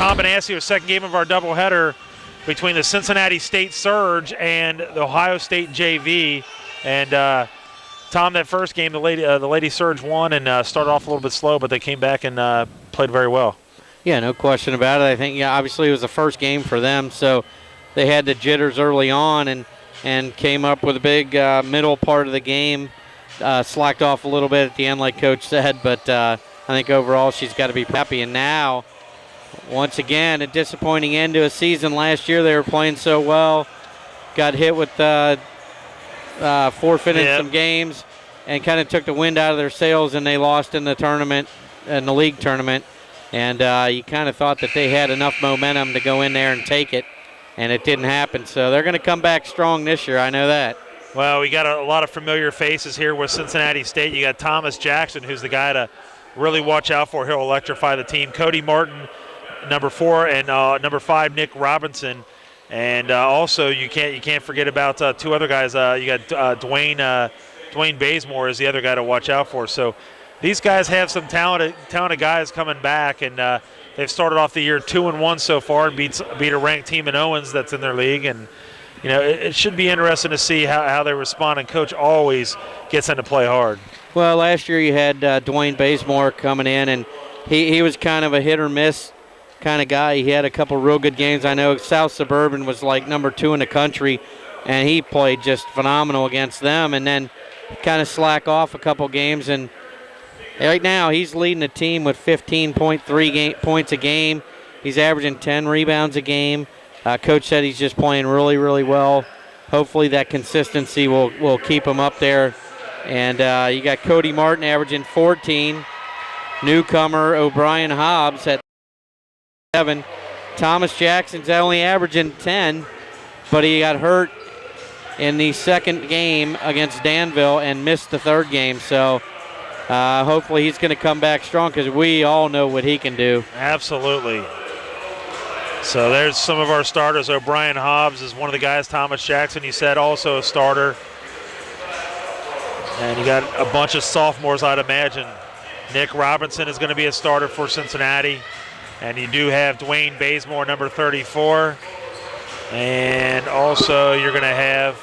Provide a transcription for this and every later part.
Tom Benassi, second game of our doubleheader between the Cincinnati State Surge and the Ohio State JV. And Tom, that first game, the Lady Surge won and started off a little bit slow, but they came back and played very well. Yeah, no question about it. I think, obviously it was the first game for them, so they had the jitters early on and came up with a big middle part of the game. Slacked off a little bit at the end, like Coach said, but I think overall she's got to be happy. And now, once again, a disappointing end to a season. Last year they were playing so well, got hit with forfeiting some games, and kind of took the wind out of their sails, and they lost in the tournament, in the league tournament. And you kind of thought that they had enough momentum to go in there and take it, and it didn't happen. So they're going to come back strong this year, I know that. Well, we got a lot of familiar faces here with Cincinnati State. You got Thomas Jackson, who's the guy to really watch out for. He'll electrify the team. Cody Martin, number 4, and number 5, Nick Robinson. And also you can't forget about two other guys. You got Dwayne Bazemore is the other guy to watch out for. So these guys have some talented guys coming back, and they've started off the year 2-1 so far and beat a ranked team in Owens that's in their league. And it should be interesting to see how they respond. And Coach always gets them to play hard. Well, last year you had Dwayne Bazemore coming in, and he was kind of a hit or miss kind of guy. He had a couple real good games. I know South Suburban was like number 2 in the country, and he played just phenomenal against them, and then kind of slack off a couple games. And right now he's leading the team with 15.3 points a game. He's averaging 10 rebounds a game. Coach said he's just playing really, really well. Hopefully that consistency will keep him up there. And you got Cody Martin averaging 14. Newcomer O'Brien Hobbs at 7. Thomas Jackson's only averaging 10, but he got hurt in the second game against Danville and missed the third game. So hopefully he's going to come back strong, because we all know what he can do. Absolutely. So there's some of our starters. O'Brien Hobbs is one of the guys. Thomas Jackson, you said, also a starter. And you got a bunch of sophomores, I'd imagine. Nick Robinson is going to be a starter for Cincinnati. And you do have Dwayne Bazemore, number 34. And also you're going to have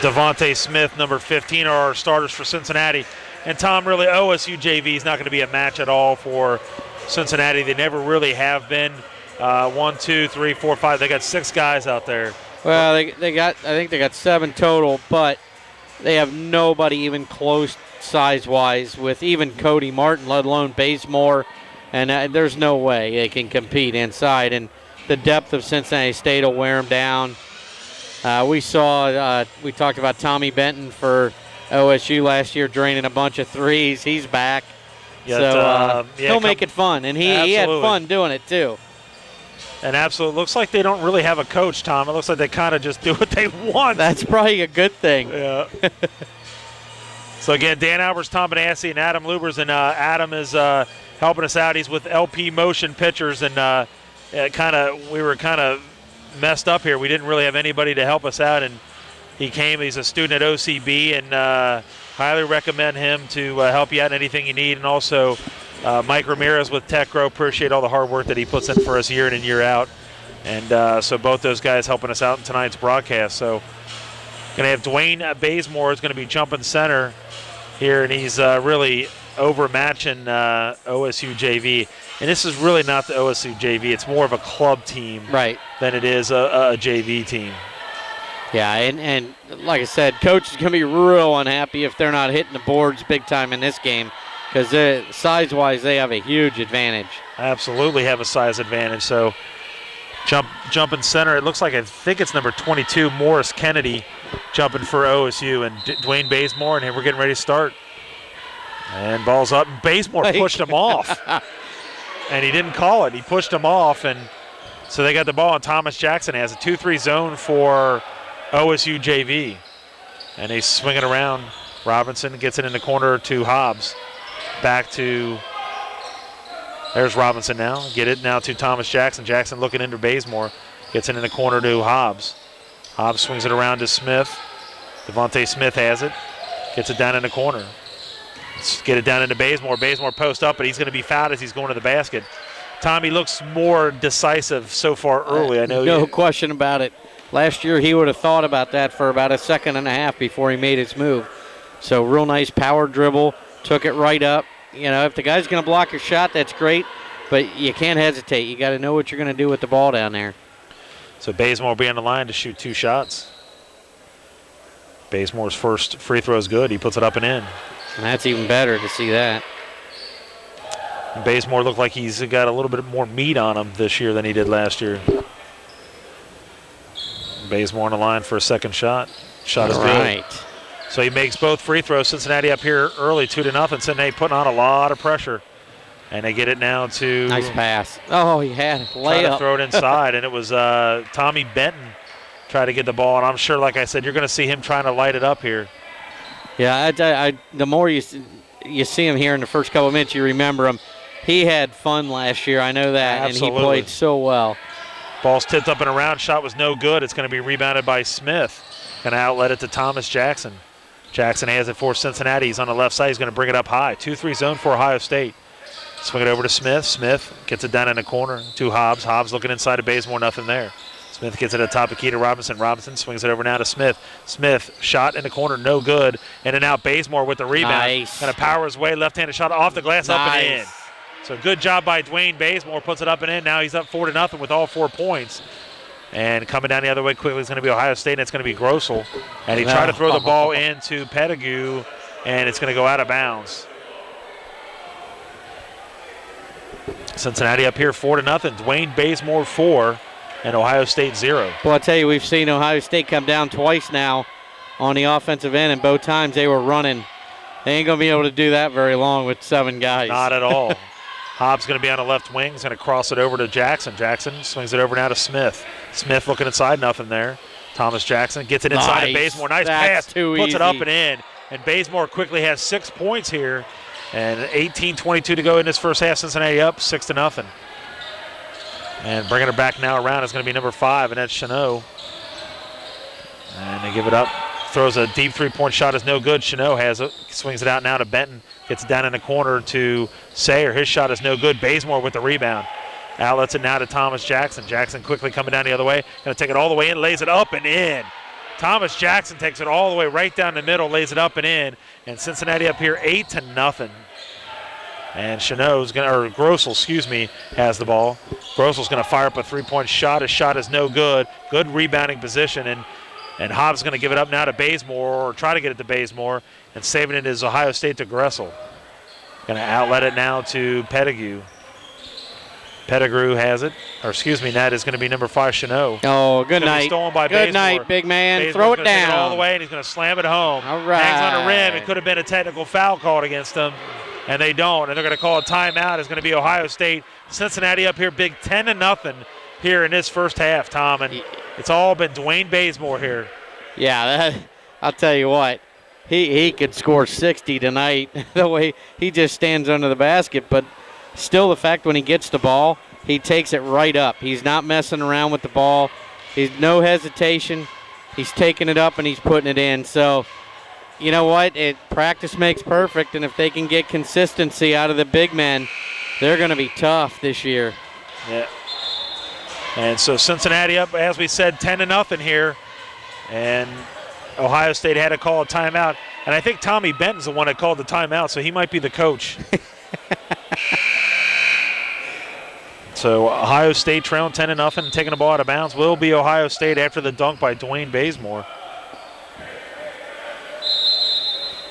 Devontae Smith, number 15, are our starters for Cincinnati. And Tom, really, OSU JV is not going to be a match at all for Cincinnati. They never really have been. 1, 2, 3, 4, 5. They got 6 guys out there. Well, I think they got 7 total, but they have nobody even close size-wise with even Cody Martin, let alone Bazemore. And there's no way they can compete inside. And the depth of Cincinnati State will wear them down. We talked about Tommy Benton for OSU last year, draining a bunch of threes. He's back. He'll make it fun. And he had fun doing it, too. And absolutely, looks like they don't really have a coach, Tom. It looks like they kind of just do what they want. That's probably a good thing. Yeah. So, again, Dan Alberts, Tom Benassi, and Adam Lubers. And Adam is helping us out. He's with LP Motion Pictures. And we were kind of messed up here. We didn't really have anybody to help us out. And he came. He's a student at OCB. And highly recommend him to help you out in anything you need. And also Mike Ramirez with TechGrow. Appreciate all the hard work that he puts in for us year in and year out. And so both those guys helping us out in tonight's broadcast. So going to have Dwayne Bazemore is going to be jumping center here, and he's really overmatching OSU JV. And this is really not the OSU JV. It's more of a club team than it is a JV team. Yeah, and like I said, Coach is going to be real unhappy if they're not hitting the boards big time in this game, because size-wise they have a huge advantage. Absolutely have a size advantage. So jumping center, it looks like, I think it's number 22, Morris Kennedy, jumping for OSU, and Dwayne Bazemore, and here we're getting ready to start. And ball's up, and Bazemore pushed him off. And he didn't call it. He pushed him off, and so they got the ball, and Thomas Jackson has a 2-3 zone for OSU JV. And they swing it around. Robinson gets it in the corner to Hobbs. Back to, there's Robinson now. Get it now to Thomas Jackson. Jackson looking into Bazemore. Gets it in the corner to Hobbs. Hobbs swings it around to Smith. Devontae Smith has it. Gets it down in the corner. Let's get it down into Bazemore. Bazemore post up, but he's going to be fouled as he's going to the basket. Tommy looks more decisive so far early. I know. No question about it. Last year he would have thought about that for about a second and a half before he made his move. So real nice power dribble, took it right up. You know, if the guy's going to block your shot, that's great, but you can't hesitate. You got to know what you're going to do with the ball down there. So Bazemore will be on the line to shoot 2 shots. Bazemore's first free throw is good. He puts it up and in. And that's even better to see that. Bazemore looked like he's got a little bit more meat on him this year than he did last year. Bazemore on the line for a second shot. Shot is good. So he makes both free throws. Cincinnati up here early, 2-0. Cincinnati putting on a lot of pressure. And they get it now to... Nice pass. Oh, he had a layup. Try to throw it inside, and it was Tommy Benton try to get the ball. And I'm sure, like I said, you're going to see him trying to light it up here. Yeah, the more you see him here in the first couple of minutes, you remember him. He had fun last year, I know that, Absolutely. And he played so well. Ball's tipped up and around. Shot was no good. It's going to be rebounded by Smith. Going to outlet it to Thomas Jackson. Jackson has it for Cincinnati. He's on the left side. He's going to bring it up high. 2-3 zone for Ohio State. Swing it over to Smith. Smith gets it down in the corner to Hobbs. Hobbs looking inside of Bazemore. Nothing there. Smith gets it at the top of key to Robinson. Robinson swings it over now to Smith. Smith, shot in the corner, no good. In and out, Bazemore with the rebound. Nice. Kind of power his way. Left-handed shot off the glass, up and in. So good job by Dwayne Bazemore. Puts it up and in. Now he's up 4-0 with all 4 points. And coming down the other way quickly is going to be Ohio State, and it's going to be Grossel. And he tried to throw the ball into Pettigrew, and it's going to go out of bounds. Cincinnati up here 4-0. Dwayne Bazemore 4 and Ohio State 0. Well, I tell you, we've seen Ohio State come down twice now on the offensive end, and both times they were running. They ain't going to be able to do that very long with 7 guys. Not at all. Hobbs going to be on the left wing. He's going to cross it over to Jackson. Jackson swings it over now to Smith. Smith looking inside, nothing there. Thomas Jackson gets it inside of Bazemore. Nice pass. Puts it up and in. And Bazemore quickly has 6 points here. And 18-22 to go in this first half. Cincinnati up 6-0. And bringing it back now around is going to be number 5, and that's Chanot. And they give it up. Throws a deep three-point shot, is no good. Chanot has it. Swings it out now to Benton. Gets it down in the corner to Sayer. His shot is no good. Bazemore with the rebound. Outlets it now to Thomas Jackson. Jackson quickly coming down the other way. Going to take it all the way in, lays it up and in. Thomas Jackson takes it all the way right down the middle, lays it up and in. And Cincinnati up here 8-0. And Chanot's going to, or Grossel, has the ball. Grossel's going to fire up a three-point shot. His shot is no good. Good rebounding position. And Hobbs going to give it up now to Bazemore, or try to get it to Bazemore, and saving it is Ohio State to Gressel. Going to outlet it now to Pettigrew. Pettigrew has it. That is going to be number 5, Chanot. Oh, good night. Stolen by good Bazemore. night, big man. Bazemore's Throw it gonna take down. It all the way, and he's going to slam it home. All right. Hangs on the rim. It could have been a technical foul called against him, and they don't. And they're going to call a timeout. It's going to be Ohio State. Cincinnati up here big 10-0 here in this first half, Tom. And it's all been Dwayne Bazemore here. Yeah, I'll tell you what. He could score 60 tonight the way he just stands under the basket. But still the fact when he gets the ball, he takes it right up. He's not messing around with the ball. He's no hesitation. He's taking it up and he's putting it in. So, you know what? Practice makes perfect, and if they can get consistency out of the big men, they're going to be tough this year. Yeah. And so Cincinnati up, as we said, 10-0 here. And Ohio State had to call a timeout. And I think Tommy Benton's the one that called the timeout, so he might be the coach. So Ohio State trailing 10-0 and taking the ball out of bounds will be Ohio State after the dunk by Dwayne Bazemore.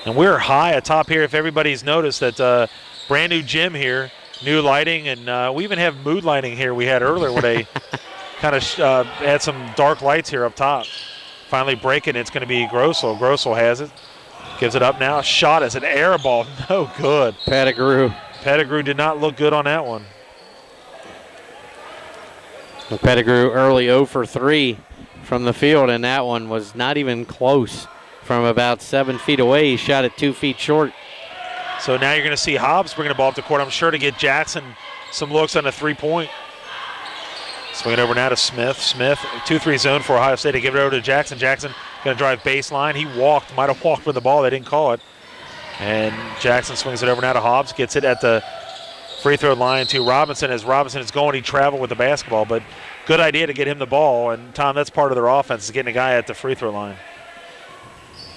And we're high atop here, if everybody's noticed, that brand new gym here, new lighting, and we even have mood lighting here we had earlier where they kind of had some dark lights here up top. Finally breaking, it's going to be Grossel. Grossel has it. Gives it up now. Shot as an air ball. No good. Pettigrew did not look good on that one. Pettigrew early 0 for 3 from the field, and that one was not even close. From about 7 feet away, he shot it 2 feet short. So now you're going to see Hobbs bringing the ball up the court, I'm sure, to get Jackson some looks on a three-point. Swing it over now to Smith. Smith, 2-3 zone for Ohio State. They give it over to Jackson. Jackson going to drive baseline. He might have walked with the ball. They didn't call it. And Jackson swings it over now to Hobbs, gets it at the free throw line to Robinson. As Robinson is going, he traveled with the basketball, but good idea to get him the ball. And, Tom, that's part of their offense is getting a guy at the free throw line.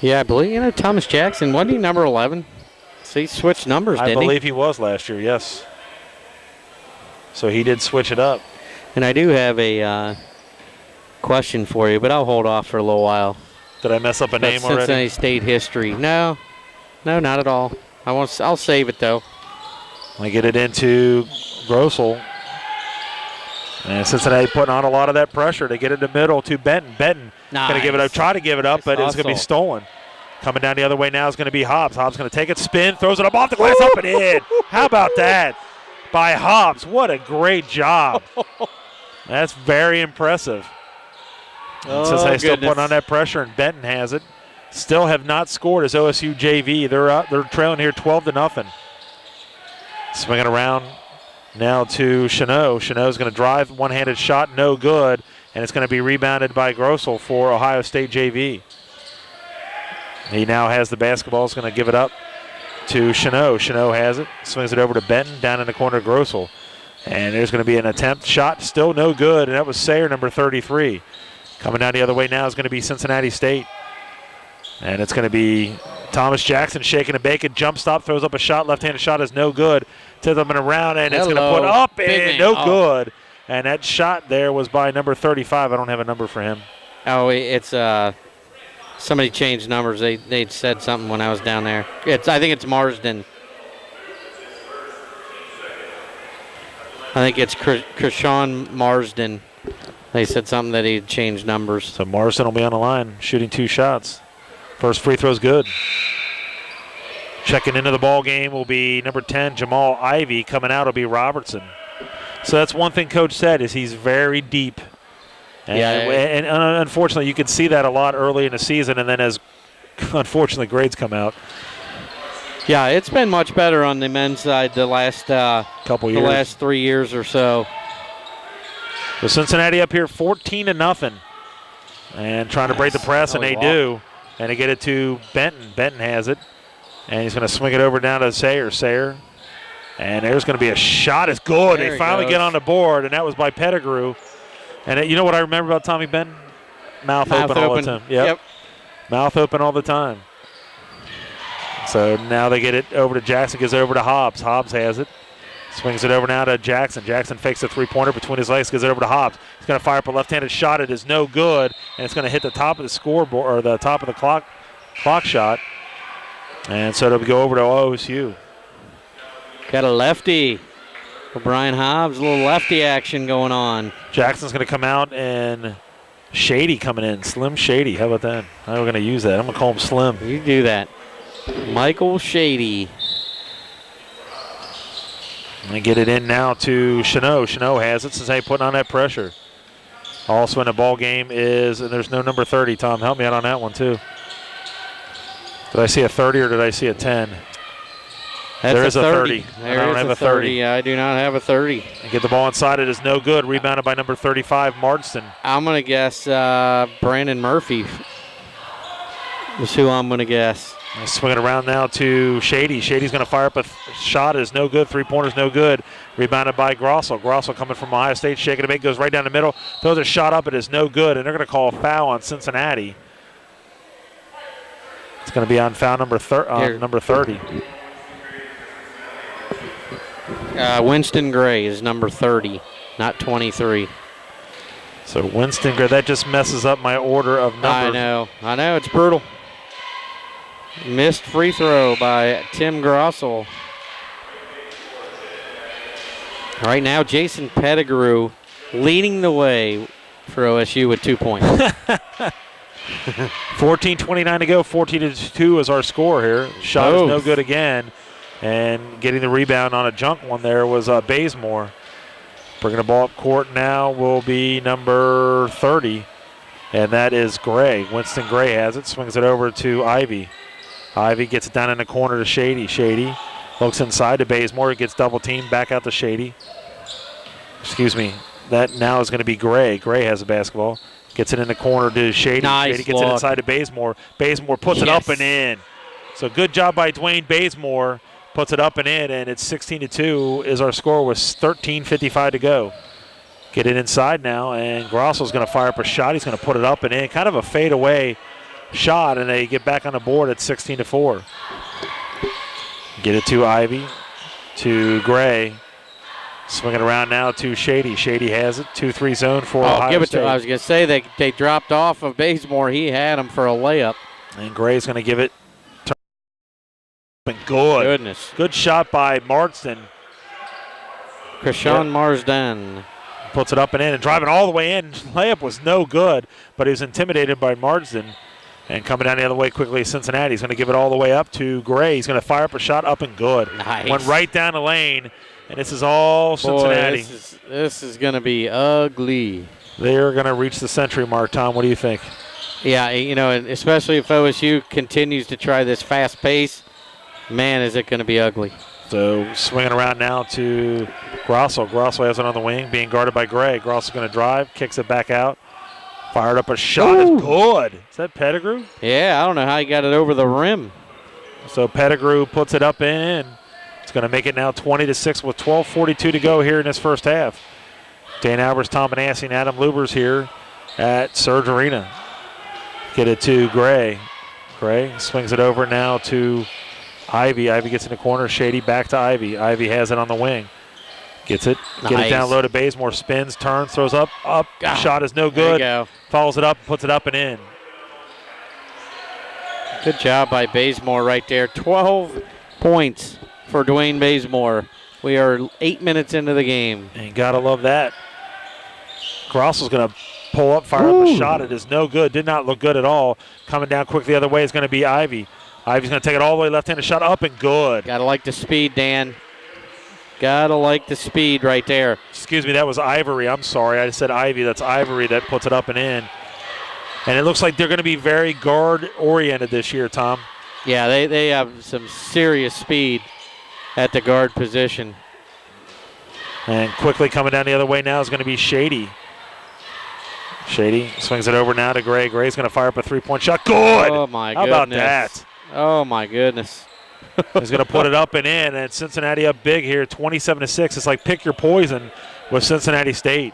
Yeah, I believe, Thomas Jackson, wasn't he number 11? So he switched numbers, didn't he? I believe he was last year, yes. So he did switch it up. And I do have a question for you, but I'll hold off for a little while. Did I mess up a name already? Cincinnati State history. No, not at all. I'll save it, though. I get it into Grossel. And Cincinnati putting on a lot of that pressure to get it in the middle to Benton. Benton nice. Going to give it up, try to give it up, but it's going to be stolen. Coming down the other way now is going to be Hobbs. Hobbs going to take it, spin, throws it up off the glass, up and in. How about that by Hobbs? What a great job. That's very impressive. Cincinnati still putting on that pressure, and Benton has it. Still have not scored as OSU JV. They're trailing here 12-0. Swinging around now to Chanot. Chanot's going to drive, one-handed shot, no good, and it's going to be rebounded by Grossel for Ohio State JV. He now has the basketball. He's going to give it up to Chanot. Chanot has it, swings it over to Benton, down in the corner, Grossel. And there's going to be an attempt shot, still no good, and that was Sayer, number 33. Coming down the other way now is going to be Cincinnati State. And it's going to be Thomas Jackson shaking and baking, jump stop, throws up a shot, left-handed shot is no good. To them and around, and it's going to put up and no good. And that shot there was by number 35. I don't have a number for him. Oh, it's somebody changed numbers. They said something when I was down there. I think it's Marsden. I think it's Krishan Marsden. They said something that he changed numbers. So Marsden will be on the line, shooting 2 shots. First free throw's good. Checking into the ball game will be number 10, Jamal Ivey. Coming out will be Robertson. So that's one thing Coach said is he's very deep. And, and unfortunately, you could see that a lot early in the season, and then as unfortunately grades come out. Yeah, it's been much better on the men's side the last couple years, the last 3 years or so. With Cincinnati up here 14-0, and trying to break the press, and they do. And they get it to Benton. Benton has it. And he's going to swing it over down to Sayer. Sayer. And there's going to be a shot. It's good. They finally get on the board, and that was by Pettigrew. And you know what I remember about Tommy Benton? Mouth open all the time. Yep. Mouth open all the time. So now they get it over to Jackson, gives it over to Hobbs. Hobbs has it. Swings it over now to Jackson. Jackson fakes a three-pointer between his legs, gives it over to Hobbs. He's going to fire up a left-handed shot. It is no good, and it's going to hit the top of the scoreboard, or the top of the clock shot. And so it'll go over to OSU. Got a lefty for Brian Hobbs. A little lefty action going on. Jackson's going to come out, and Shady coming in. Slim Shady. How about that? How are we going to use that? I'm going to call him Slim. You do that. Michael Shady. And get it in now to Chanot. Chanot has it since they putting on that pressure. Also in the ball game is, and there's no number 30. Tom, help me out on that one too. Did I see a 30 or did I see a 10? There is a 30. I don't have a 30. I do not have a 30. And get the ball inside. It is no good. Rebounded by number 35, Marsden. I'm going to guess Brandon Murphy is who I'm going to guess. Swinging around now to Shady. Shady's going to fire up a shot. It is no good. Three-pointer's no good. Rebounded by Grossel. Grossel coming from Ohio State. Shaking it, goes right down the middle. Throws a shot up. It is no good. And they're going to call a foul on Cincinnati. It's going to be on foul number 30. Winston Gray is number 30, not 23. So Winston Gray, that just messes up my order of numbers. I know, it's brutal. Missed free throw by Tim Grossel. Right now, Jason Pettigrew leading the way for OSU with 2 points. 14:29 to go. 14-2 is our score here. Shot is no good again. And getting the rebound on a junk one there was Bazemore. Bringing the ball up court now will be number 30. And that is Gray. Winston Gray has it. Swings it over to Ivy. Ivy gets it down in the corner to Shady. Shady looks inside to Bazemore. Gets double teamed. Back out to Shady. Excuse me. That now is going to be Gray. Gray has the basketball. Gets it in the corner to Shady. Nice Shady gets it inside to Bazemore. Bazemore puts it up and in. So good job by Dwayne Bazemore. Puts it up and in, and it's 16-2 is our score with 13:55 to go. Get it inside now, and Grossel's going to fire up a shot. He's going to put it up and in. Kind of a fadeaway shot, and they get back on the board at 16-4. Get it to Ivy, to Gray. Swinging around now to Shady. Shady has it. 2-3 zone for Ohio give it State. to. I was going to say they dropped off of Bazemore. He had him for a layup. And Gray's going to give it. Good. Goodness. Good shot by Marsden. Krishan Marsden. Puts it up and in and driving all the way in. Layup was no good, but he was intimidated by Marsden. And coming down the other way quickly, Cincinnati. He's going to give it all the way up to Gray. He's going to fire up a shot up and good. Nice. Went right down the lane, and this is all Cincinnati. Boy, this is going to be ugly. They're going to reach the century mark, Tom. What do you think? Yeah, and especially if OSU continues to try this fast pace, man, is it going to be ugly. So swinging around now to Grosso. Grosso has it on the wing, being guarded by Gray. Grosso's going to drive, kicks it back out. Fired up a shot. Is good. Is that Pettigrew? Yeah, I don't know how he got it over the rim. So Pettigrew puts it up and in. It's going to make it now 20-6 with 12:42 to go here in this first half. Dan Albers, Tom Benassi, and Adam Lubers here at Surge Arena. Get it to Gray. Gray swings it over now to Ivy. Ivy gets in the corner. Shady back to Ivy. Ivy has it on the wing. Gets it. Nice. Get it down low to Bazemore. Spins, turns, throws up. Up. Shot is no good. There you go. Follows it up, puts it up and in. Good job by Bazemore right there. 12 points for Dwayne Bazemore. We are 8 minutes into the game. And you got to love that. Grossel's going to pull up, fire up a shot. It is no good. Did not look good at all. Coming down quickly the other way is going to be Ivy. Ivy's going to take it all the way left-handed shot up and good. Got to like the speed, Dan. Got to like the speed right there. Excuse me, that was Ivory. I'm sorry. I said Ivy. That's Ivory that puts it up and in. And it looks like they're going to be very guard-oriented this year, Tom. Yeah, they have some serious speed at the guard position. And quickly coming down the other way now is going to be Shady. Shady swings it over now to Gray. Gray's going to fire up a three-point shot. Good! Oh, my goodness. How about that? Oh, my goodness. He's going to put it up and in, and Cincinnati up big here, 27-6. It's like pick your poison with Cincinnati State.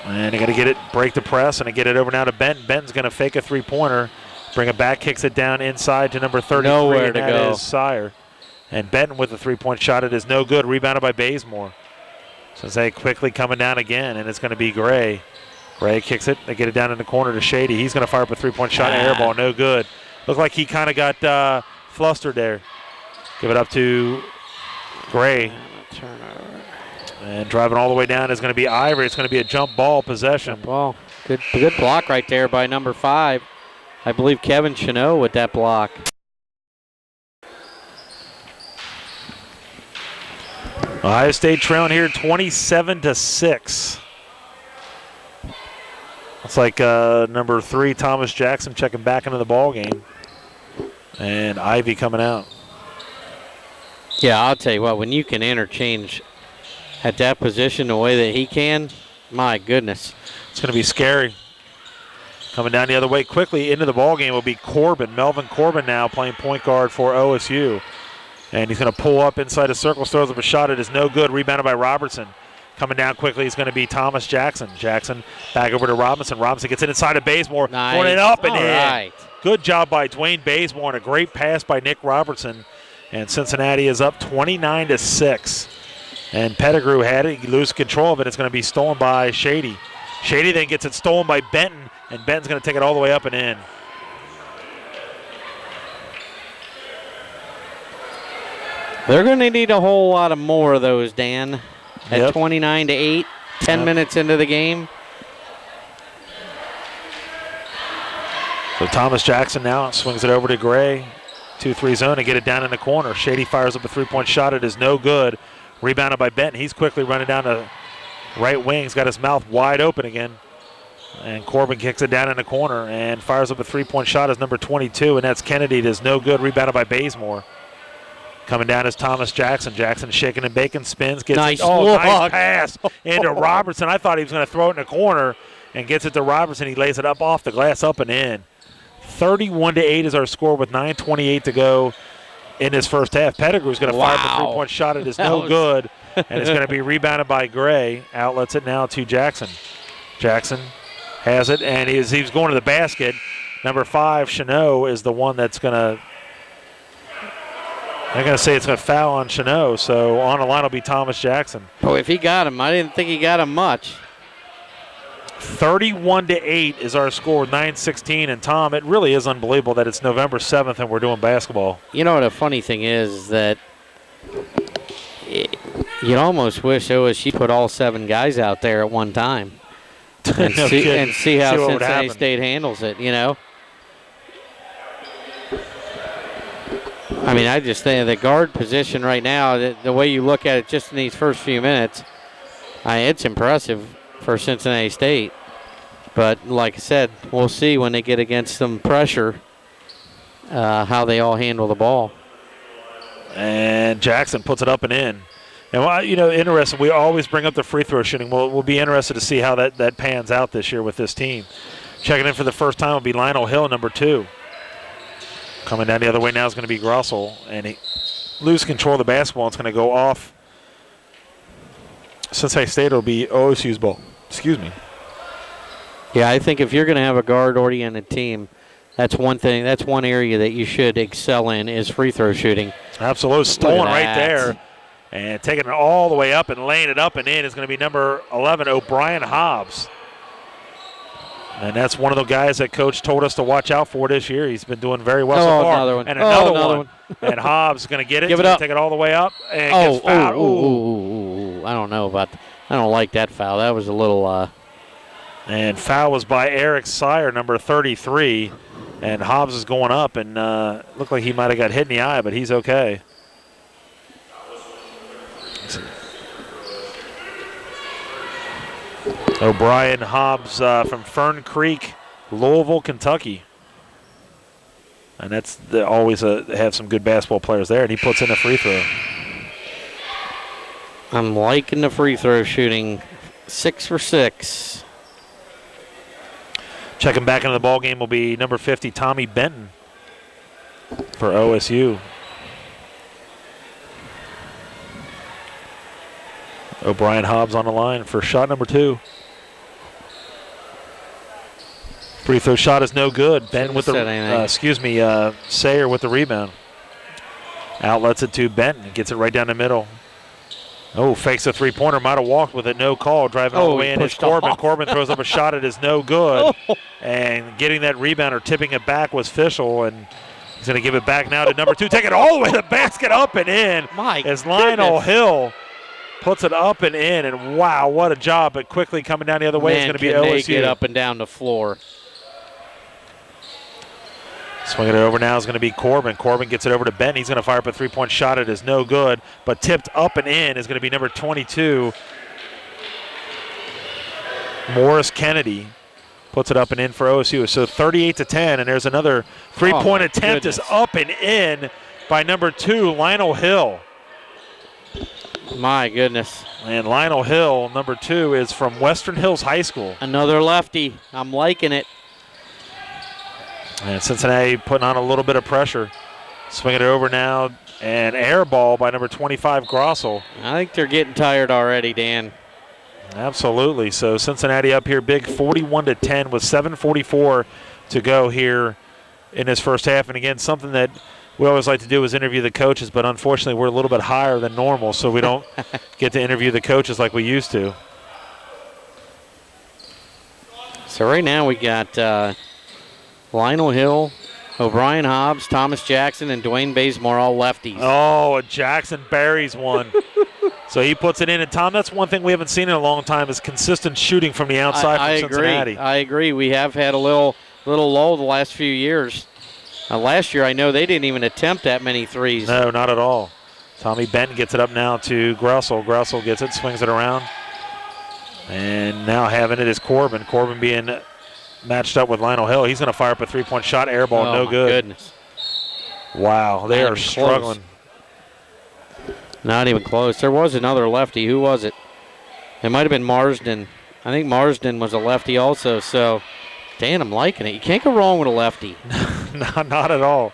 And they're going to get it, break the press, and get it over now to Benton. Benton's going to fake a three-pointer, bring it back, kicks it down inside to number 33. Nowhere and to that go. Is Sire. And Benton with a three-point shot. It is no good. Rebounded by Bazemore. Cincinnati quickly coming down again, and it's going to be Gray. Gray kicks it. They get it down in the corner to Shady. He's going to fire up a three-point shot. Air ball, no good. Looked like he kind of got flustered there. Give it up to Gray. And driving all the way down is going to be Ivory. It's going to be a jump ball possession. Jump ball. Good block right there by number 5. I believe Kevin Chanot with that block. Ohio State trailing here 27-6. It's like number 3, Thomas Jackson, checking back into the ball game. And Ivy coming out. Yeah, I'll tell you what, when you can interchange at that position the way that he can, my goodness. It's going to be scary. Coming down the other way quickly into the ball game will be Corbin. Melvin Corbin now playing point guard for OSU. And he's going to pull up inside the circle, throws up a shot. It is no good. Rebounded by Robertson. Coming down quickly is going to be Thomas Jackson. Jackson back over to Robinson. Robinson gets it inside of Bazemore. Nice. Throwing it up and in. Right. Good job by Dwayne Bazemore and a great pass by Nick Robertson. And Cincinnati is up 29-6. And Pettigrew had it. He loses control of it. It's going to be stolen by Shady. Shady then gets it stolen by Benton, and Benton's going to take it all the way up and in. They're going to need a whole lot of more of those, Dan. At Yep. 29-8, 10 minutes into the game. So Thomas Jackson now swings it over to Gray. 2-3 zone to get it down in the corner. Shady fires up a three-point shot. It is no good. Rebounded by Benton. He's quickly running down the right wing. He's got his mouth wide open again. And Corbin kicks it down in the corner and fires up a three-point shot as number 22, and that's Kennedy. It is no good. Rebounded by Bazemore. Coming down is Thomas Jackson. Jackson shaking and baking, spins, gets nice nice pass into Robertson. I thought he was going to throw it in the corner and gets it to Robertson. He lays it up off the glass, up and in. 31-8 is our score with 9:28 to go in this first half. Pettigrew's going to fire up a three-point shot. It is no good, and it's going to be rebounded by Gray. Outlets it now to Jackson. Jackson has it, and he's going to the basket. Number 5, Chanot, is the one that's going to – I'm going to say it's going to foul on Chanot, so on the line will be Thomas Jackson. Oh, if he got him, I didn't think he got him much. 31-8 is our score, 9:16. And, Tom, it really is unbelievable that it's November 7th and we're doing basketball. You know what the funny thing is that you'd almost wish OSU put all 7 guys out there at one time and, see how Cincinnati State handles it, you know. I mean, I just think the guard position right now, the way you look at it just in these first few minutes, it's impressive for Cincinnati State. But like I said, we'll see when they get against some pressure how they all handle the ball. And Jackson puts it up and in. And, you know, interesting, we always bring up the free throw shooting. We'll be interested to see how that pans out this year with this team. Checking in for the first time will be Lionel Hill, number 2. Coming down the other way now is going to be Grossel, and he loses control of the basketball. It's going to go off Cincinnati State. It'll be OSU's ball. Excuse me. Yeah, I think if you're going to have a guard-oriented team, that's one thing. That's one area that you should excel in is free throw shooting. Absolutely, stolen right there, and taking it all the way up and laying it up and in is going to be number 11, O'Brien Hobbs. And that's one of the guys that Coach told us to watch out for this year. He's been doing very well so far. Another one. And another one. And Hobbs is going to get it. Give it up. Take it all the way up and gets fouled. I don't know about I don't like that foul. That was a little And foul was by Eric Sire, number 33. And Hobbs is going up and looked like he might have got hit in the eye, but he's okay. O'Brien Hobbs from Fern Creek, Louisville, Kentucky. And that's always have some good basketball players there, and he puts in a free throw. I'm liking the free throw shooting. 6 for 6. Checking back into the ball game will be number 50, Tommy Benton for OSU. O'Brien Hobbs on the line for shot number 2. Free throw shot is no good. Ben with the, Sayer with the rebound. Outlets it to Benton. Gets it right down the middle. Oh, fakes a three-pointer. Might have walked with it. No call. Driving all the way in is Corbin. Corbin throws up a shot. It is no good. And getting that rebound or tipping it back was Fischel. And he's going to give it back now to number 2. Take it all the way to the basket, up and in. As Lionel Hill puts it up and in. And, wow, what a job. But quickly coming down the other way is going to be OSU. They get up and down the floor. Swinging it over now is going to be Corbin. Corbin gets it over to Ben. He's going to fire up a three-point shot. It is no good, but tipped up and in is going to be number 22. Morris Kennedy puts it up and in for OSU. So 38-10, and there's another three-point attempt is up and in by number 2, Lionel Hill. My goodness. And Lionel Hill, number 2, is from Western Hills High School. Another lefty. I'm liking it. And Cincinnati putting on a little bit of pressure. Swinging it over now, and air ball by number 25, Grossel. I think they're getting tired already, Dan. Absolutely. So Cincinnati up here big, 41-10 with 7:44 to go here in this first half. And again, something that we always like to do is interview the coaches, but unfortunately we're a little bit higher than normal, so we don't get to interview the coaches like we used to. So right now we got Lionel Hill, O'Brien Hobbs, Thomas Jackson, and Dwayne Bazemore, all lefties. Oh, Jackson buries one. So he puts it in. And, Tom, that's one thing we haven't seen in a long time is consistent shooting from the outside from Cincinnati. I agree. We have had a little lull the last few years. Last year, I know they didn't even attempt that many threes. No, not at all. Tommy Benton gets it up now to Grossel. Grossel gets it, swings it around. And now having it is Corbin. Corbin being matched up with Lionel Hill. He's going to fire up a three-point shot. Air ball, no good. Goodness. Wow, they are struggling. Not even close. There was another lefty. Who was it? It might have been Marsden. I think Marsden was a lefty also. So Dan, I'm liking it. You can't go wrong with a lefty. Not at all.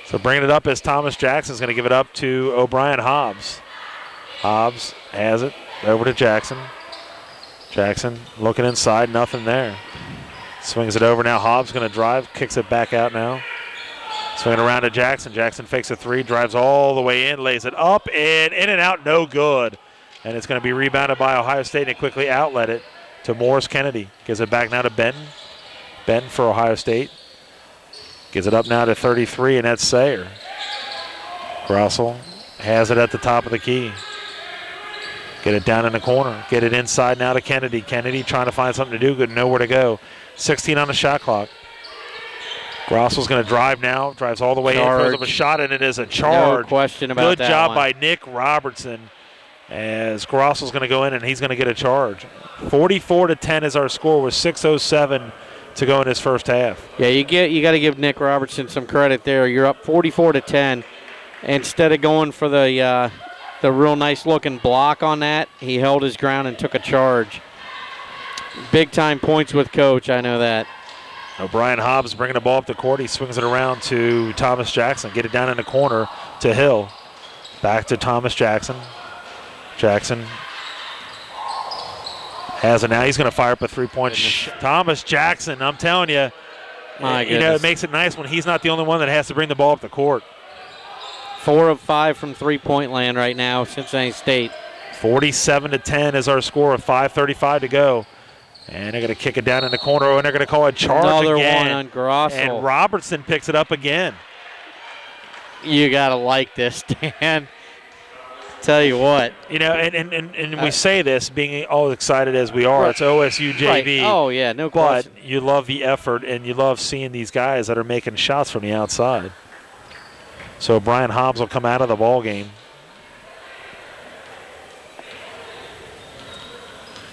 So bringing it up is Thomas Jackson's going to give it up to O'Brien Hobbs. Hobbs has it over to Jackson. Jackson looking inside, nothing there. Swings it over now. Hobbs going to drive, kicks it back out now. Swinging around to Jackson. Jackson fakes a three, drives all the way in, lays it up and in and out, no good. And it's going to be rebounded by Ohio State, and it quickly outlet it to Morris Kennedy. Gives it back now to Benton. Benton for Ohio State. Gives it up now to 33, and that's Sayer. Grossel has it at the top of the key. Get it down in the corner. Get it inside now to Kennedy. Kennedy trying to find something to do, good, nowhere to go. 16 on the shot clock. Grossel's going to drive now. Drives all the way in, throws up a shot, and it is a charge. No question about that. Good job by Nick Robertson, as Grossel's going to go in and he's going to get a charge. 44-10 is our score with 6:07 to go in this first half. Yeah, you got to give Nick Robertson some credit there. You're up 44-10. Instead of going for the real nice looking block on that, he held his ground and took a charge. Big time points with coach, I know that. O'Brien Hobbs bringing the ball up the court. He swings it around to Thomas Jackson. Get it down in the corner to Hill. Back to Thomas Jackson. Jackson has it now. He's going to fire up a three-point shot. Thomas Jackson, I'm telling you, it makes it nice when he's not the only one that has to bring the ball up the court. 4 of 5 from three-point land right now, Cincinnati State. 47-10 is our score with 5:35 to go. And they're going to kick it down in the corner, and they're going to call a charge Another again. One on Grossel. And Robertson picks it up again. You got to like this, Dan. Tell you what. And we say this being all excited as we are. Right. It's OSU JV. Right. Oh, yeah, no question. But you love the effort, and you love seeing these guys that are making shots from the outside. So Brian Hobbs will come out of the ball game.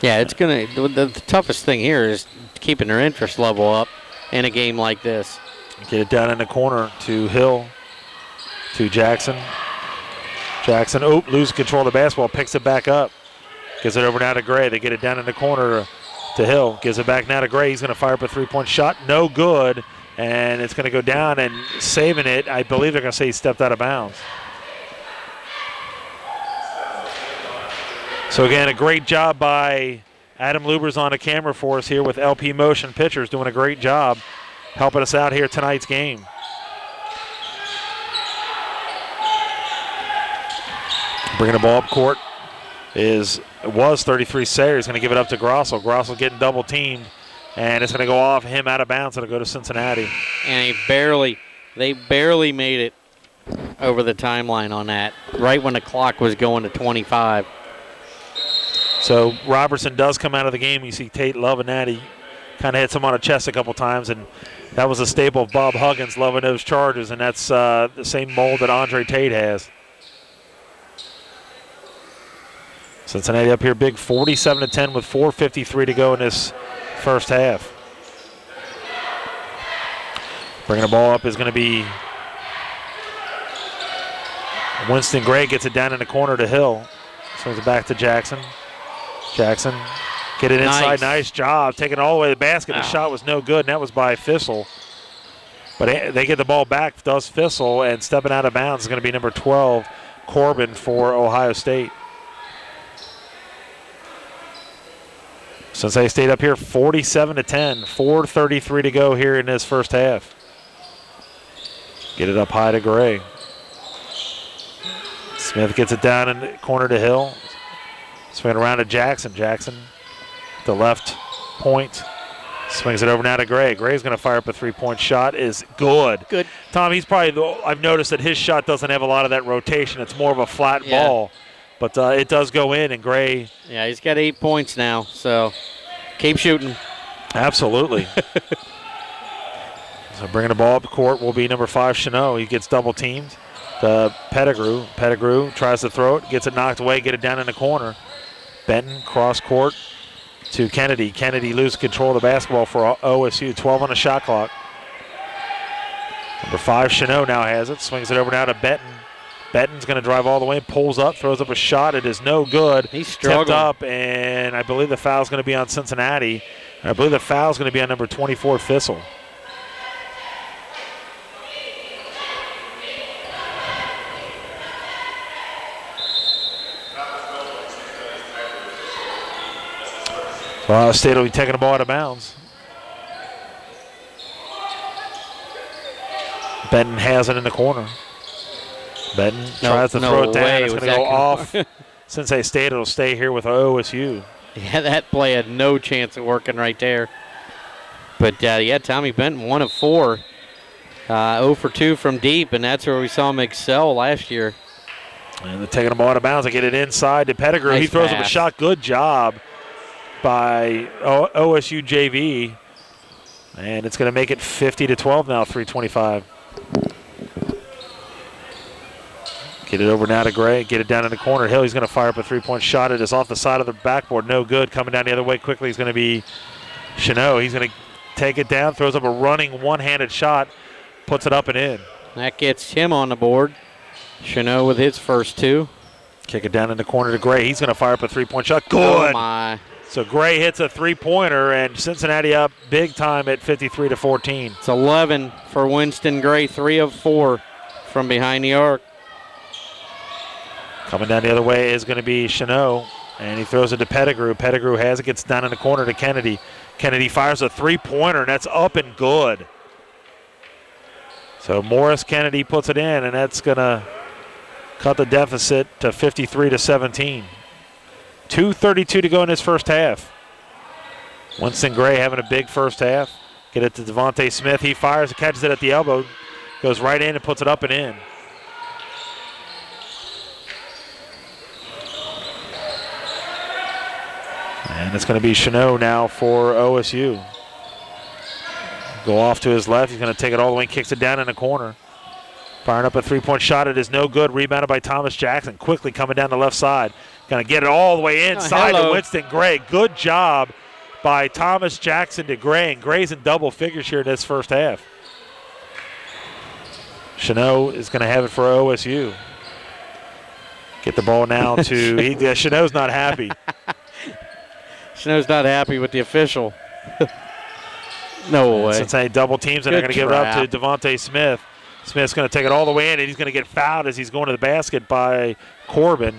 Yeah, it's going to. The toughest thing here is keeping their interest level up in a game like this. Get it down in the corner to Hill, to Jackson. Jackson, loses control of the basketball, picks it back up. Gives it over now to Gray. They get it down in the corner to Hill. Gives it back now to Gray. He's going to fire up a three-point shot. No good. And it's going to go down, and saving it, I believe they're going to say he stepped out of bounds. So, again, a great job by Adam Lubers on the camera for us here with LP Motion Pictures, doing a great job helping us out here tonight's game. Bringing the ball up court was 33 Sayer. He's going to give it up to Grossel. Grossel getting double teamed, and it's going to go off him out of bounds. It'll go to Cincinnati. And they barely made it over the timeline on that, right when the clock was going to 25. So Robertson does come out of the game. You see Tate loving that. He kind of hits him on the chest a couple times, and that was a staple of Bob Huggins, loving those charges, and that's the same mold that Andre Tate has. Cincinnati up here big, 47-10 with 4:53 to go in this first half. Bringing the ball up is going to be Winston Gray. Gets it down in the corner to Hill. Swings it back to Jackson. Jackson, get it inside. Nice job. Taking it all the way to the basket. The shot was no good, and that was by Fissel. But they get the ball back, does Fissel, and stepping out of bounds is going to be number 12, Corbin, for Ohio State. Cincinnati State up here 47-10, 4:33 to go here in this first half. Get it up high to Gray. Smith gets it down in the corner to Hill. Swing around to Jackson. Jackson, the left point. Swings it over now to Gray. Gray's going to fire up a three-point shot. Is good. Good. Tom, I've noticed that his shot doesn't have a lot of that rotation. It's more of a flat ball. But it does go in, and Gray. Yeah, he's got 8 points now, so keep shooting. Absolutely. So bringing the ball up court will be number 5, Chanot. He gets double teamed. Pettigrew. Pettigrew tries to throw it, gets it knocked away, get it down in the corner. Benton cross court to Kennedy. Kennedy loses control of the basketball for OSU. 12 on the shot clock. Number 5, Chanot now has it. Swings it over now to Benton. Benton's going to drive all the way, pulls up, throws up a shot. It is no good. He's struggling. Tipped up, and I believe the foul's going to be on Cincinnati. I believe the foul is going to be on number 24, Fissel. Ohio State will be taking the ball out of bounds. Benton has it in the corner. Benton tries to throw it down. It's going to go off. Cincinnati State will stay here with OSU. Yeah, that play had no chance of working right there. But, Tommy Benton, 1 of 4. 0 for 2 from deep, and that's where we saw him excel last year. And they're taking the ball out of bounds. They get it inside to Pettigrew. Nice he throws pass. up a shot. Good job by OSU JV. And it's going to make it 50-12 now, 3:25. Get it over now to Gray. Get it down in the corner. Hill, he's going to fire up a three-point shot. It is off the side of the backboard. No good. Coming down the other way quickly is going to be Chanot. He's going to take it down, throws up a running one-handed shot, puts it up and in. That gets him on the board. Chanot with his first 2. Kick it down in the corner to Gray. He's going to fire up a three-point shot. Good. Oh, my. So Gray hits a three-pointer, and Cincinnati up big time at 53-14. It's 11 for Winston Gray, 3 of 4 from behind the arc. Coming down the other way is going to be Chanot, and he throws it to Pettigrew. Pettigrew has it, gets down in the corner to Kennedy. Kennedy fires a three-pointer, and that's up and good. So Morris Kennedy puts it in, and that's going to cut the deficit to 53-17. 2:32 to go in this first half. Winston Gray having a big first half. Get it to Devontae Smith. He fires, catches it at the elbow, goes right in and puts it up and in. And it's going to be Chanot now for OSU. Go off to his left. He's going to take it all the way and kicks it down in the corner. Firing up a three-point shot. It is no good. Rebounded by Thomas Jackson. Quickly coming down the left side. Going to get it all the way inside to Winston Gray. Good job by Thomas Jackson to Gray. And Gray's in double figures here in this first half. Chanot is going to have it for OSU. Get the ball now to Chanot's not happy. Chanot's not happy with the official. No way. Cincinnati double teams, and they're going to give it up to Devontae Smith. Smith's going to take it all the way in, and he's going to get fouled as he's going to the basket by Corbin.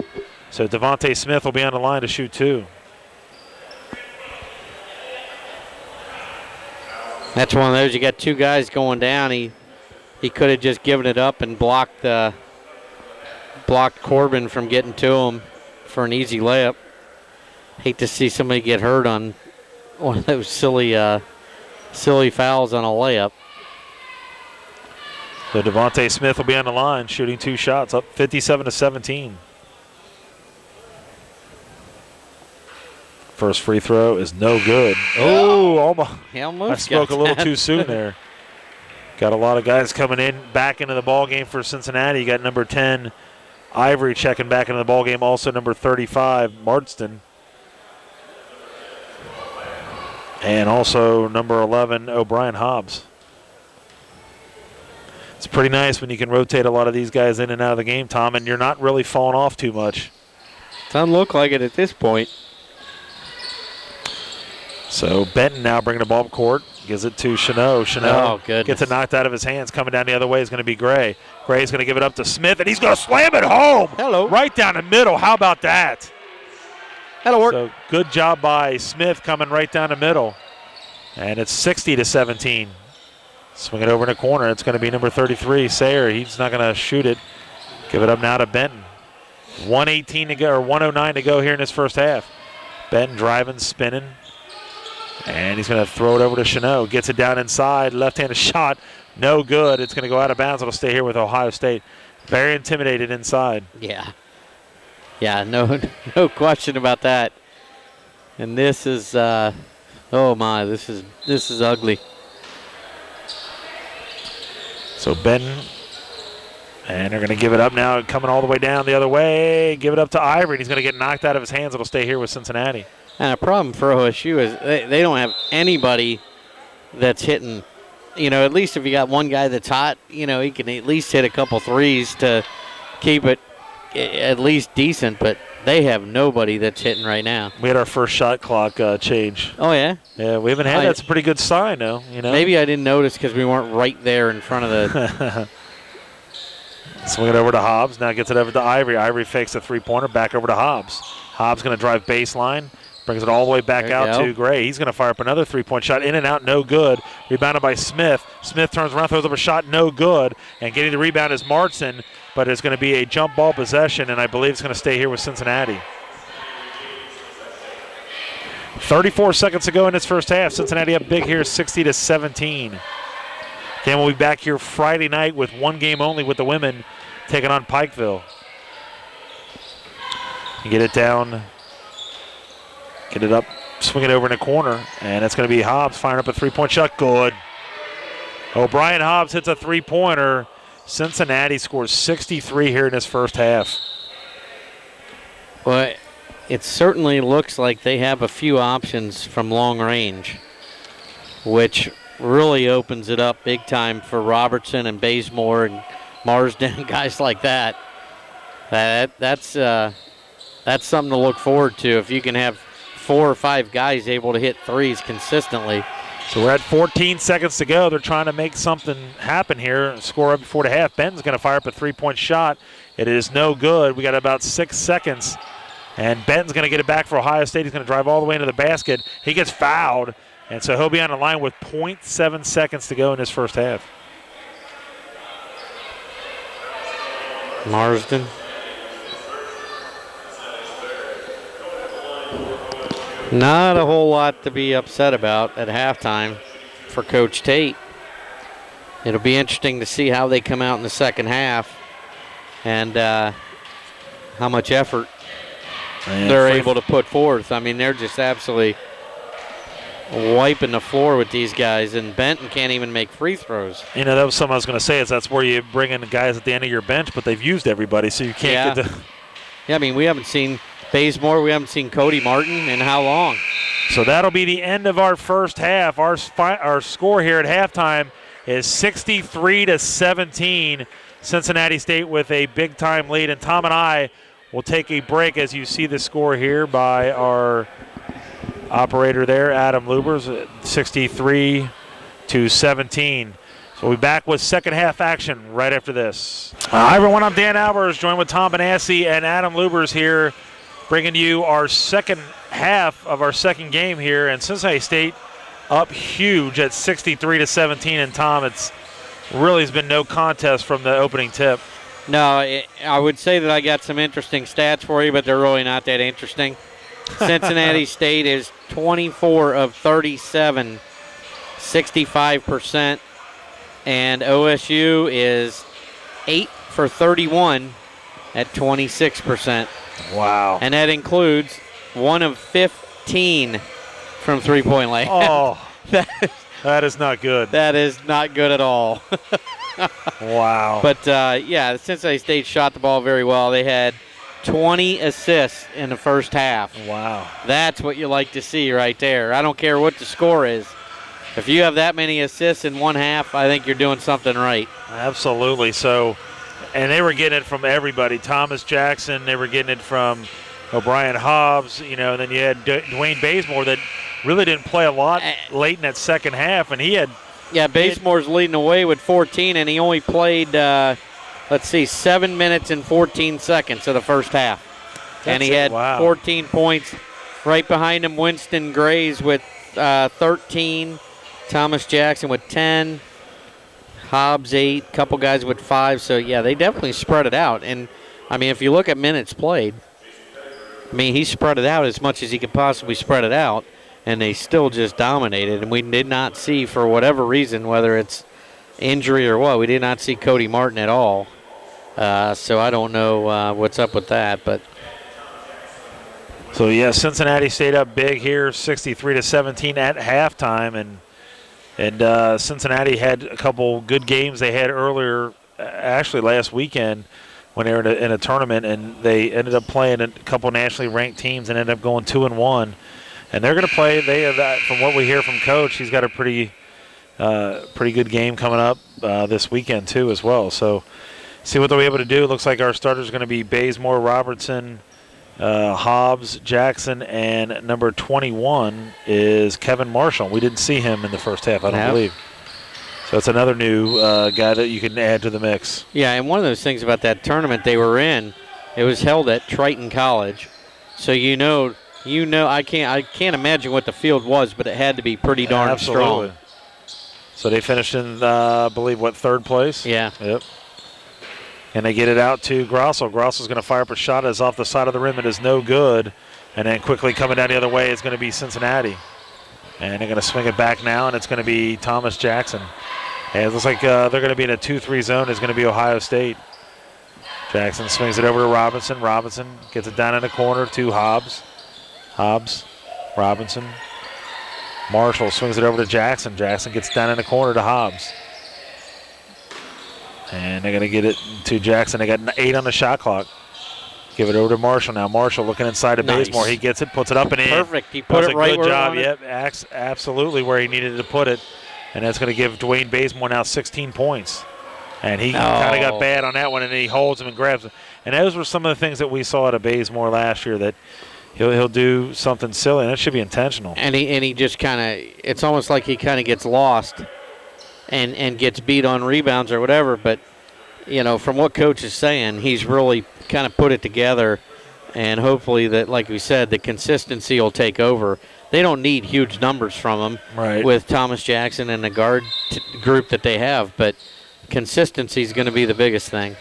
So Devontae Smith will be on the line to shoot 2. That's one of those. You got 2 guys going down. He could have just given it up and blocked Corbin from getting to him for an easy layup. Hate to see somebody get hurt on one of those silly fouls on a layup. So Devontae Smith will be on the line, shooting 2 shots, up 57-17. First free throw is no good. Oh, almost. I spoke a little too soon there. Got a lot of guys coming in back into the ball game for Cincinnati. You got number 10, Ivory, checking back into the ball game. Also number 35, Marston. And also number 11, O'Brien Hobbs. It's pretty nice when you can rotate a lot of these guys in and out of the game, Tom, and you're not really falling off too much. Doesn't look like it at this point. So Benton now bringing the ball up court. Gives it to Chanot. Chanot gets it knocked out of his hands. Coming down the other way is going to be Gray. Gray's going to give it up to Smith, and he's going to slam it home. Hello. Right down the middle. How about that? That'll work. So good job by Smith coming right down the middle. And it's 60-17. Swing it over in the corner. It's going to be number 33, Sayer. He's not going to shoot it. Give it up now to Benton. 1:18 to go, or 1:09 to go here in this first half. Benton driving, spinning. And he's going to throw it over to Chanot. Gets it down inside. Left-handed shot. No good. It's going to go out of bounds. It'll stay here with Ohio State. Very intimidated inside. Yeah. Yeah, no question about that. And this is, oh my, this is ugly. So Benton, and they're going to give it up now, coming all the way down the other way. Give it up to Ivory, and he's going to get knocked out of his hands. It'll stay here with Cincinnati. And a problem for OSU is they don't have anybody that's hitting. You know, at least if you got one guy that's hot, you know, he can at least hit a couple threes to keep it at least decent. But they have nobody that's hitting right now. We had our first shot clock change. Oh, yeah? Yeah, we haven't had that's a pretty good sign, though. You know? Maybe I didn't notice because we weren't right there in front of the. Swing it over to Hobbs. Now gets it over to Ivory. Ivory fakes a three-pointer. Back over to Hobbs. Hobbs going to drive baseline. Brings it all the way back out to Gray. He's going to fire up another three-point shot. In and out, no good. Rebounded by Smith. Smith turns around, throws up a shot, no good. And getting the rebound is Martson, but it's going to be a jump ball possession, and I believe it's going to stay here with Cincinnati. 34 seconds to go in its first half. Cincinnati up big here, 60-17. Again, we'll be back here Friday night with one game only with the women taking on Pikeville. You get it down. Get it up, swing it over in the corner, and it's going to be Hobbs firing up a three-point shot. Good. O'Brien Hobbs hits a three-pointer. Cincinnati scores 63 here in this first half. Well, it certainly looks like they have a few options from long range, which really opens it up big time for Robertson and Bazemore and Marsden, guys like that. That's something to look forward to if you can have 4 or 5 guys able to hit threes consistently. So we're at 14 seconds to go. They're trying to make something happen here. Score up before the half. Benton's going to fire up a three-point shot. It is no good. We got about 6 seconds. And Benton's going to get it back for Ohio State. He's going to drive all the way into the basket. He gets fouled. And so he'll be on the line with 0.7 seconds to go in this first half. Marsden. Not a whole lot to be upset about at halftime for Coach Tate. It'll be interesting to see how they come out in the second half and how much effort they're able to put forth. I mean, they're just absolutely wiping the floor with these guys, and Benton can't even make free throws. You know, that was something I was going to say, is that's where you bring in the guys at the end of your bench, but they've used everybody, so you can't get to. Yeah, I mean, we haven't seen Bazemore, we haven't seen Cody Martin in how long? So that'll be the end of our first half. Our score here at halftime is 63-17. Cincinnati State with a big-time lead. And Tom and I will take a break as you see the score here by our operator there, Adam Lubers, 63-17. So we'll be back with second half action right after this. Hi, everyone. I'm Dan Albers, joined with Tom Benassi and Adam Lubers here, bringing you our second half of our second game here. And Cincinnati State up huge at 63-17. And Tom, it's really has been no contest from the opening tip. No, I would say that I got some interesting stats for you, but they're really not that interesting. Cincinnati State is 24 of 37, 65%. And OSU is 8 for 31 at 26%. Wow. And that includes 1 of 15 from three-point line. Oh, that is not good. That is not good at all. Wow. But, yeah, Cincinnati State shot the ball very well. They had 20 assists in the first half. Wow. That's what you like to see right there. I don't care what the score is. If you have that many assists in one half, I think you're doing something right. Absolutely. So, and they were getting it from everybody. Thomas Jackson, they were getting it from O'Brien Hobbs, you know, and then you had Dwayne Bazemore that really didn't play a lot late in that second half, and he had. Yeah, Bazemore's leading away with 14, and he only played, 7 minutes and 14 seconds of the first half. And he had 14 points. Right behind him, Winston Grays with 13. Thomas Jackson with 10, Hobbs 8, a couple guys with 5. So, yeah, they definitely spread it out. And, I mean, if you look at minutes played, I mean, he spread it out as much as he could possibly spread it out, and they still just dominated. And we did not see, for whatever reason, whether it's injury or what, we did not see Cody Martin at all. So I don't know what's up with that. But so, yeah, Cincinnati stayed up big here, 63-17 at halftime. And Cincinnati had a couple good games they had earlier, actually last weekend, when they were in a tournament, and they ended up playing a couple nationally ranked teams and ended up going 2-1. And they're going to play. They have that, from what we hear from Coach, he's got a pretty good game coming up this weekend too as well. So see what they'll be able to do. It looks like our starters are going to be Bazemore, Robertson, Hobbs, Jackson, and number 21 is Kevin Marshall. We didn't see him in the first half, I don't believe. So it's another new guy that you can add to the mix. Yeah, and one of those things about that tournament they were in, it was held at Triton College. So you know, I can't imagine what the field was, but it had to be pretty darn strong. So they finished in, I believe, third place? Yeah. Yep. And they get it out to Grossel. Grossel's going to fire up a shot. It's off the side of the rim. It is no good. And then quickly coming down the other way is going to be Cincinnati. And they're going to swing it back now, and it's going to be Thomas Jackson. And it looks like they're going to be in a 2-3 zone. It's going to be Ohio State. Jackson swings it over to Robinson. Robinson gets it down in the corner to Hobbs. Hobbs, Robinson. Marshall swings it over to Jackson. Jackson gets down in the corner to Hobbs. And they're going to get it to Jackson. They got 8 on the shot clock. Give it over to Marshall now. Marshall looking inside of Bazemore. He gets it, puts it up and in. Perfect. He put it right where he wanted. Yep, absolutely where he needed to put it. And that's going to give Dwayne Bazemore now 16 points. And he kind of got bad on that one, and then he holds him and grabs him. And those were some of the things that we saw out of Bazemore last year, that he'll do something silly, and that should be intentional. And he just kind of, it's almost like he kind of gets lost and gets beat on rebounds or whatever. But, you know, from what Coach is saying, he's really kind of put it together. And hopefully that, like we said, the consistency will take over. They don't need huge numbers from him with Thomas Jackson and the guard group that they have, but consistency is going to be the biggest thing.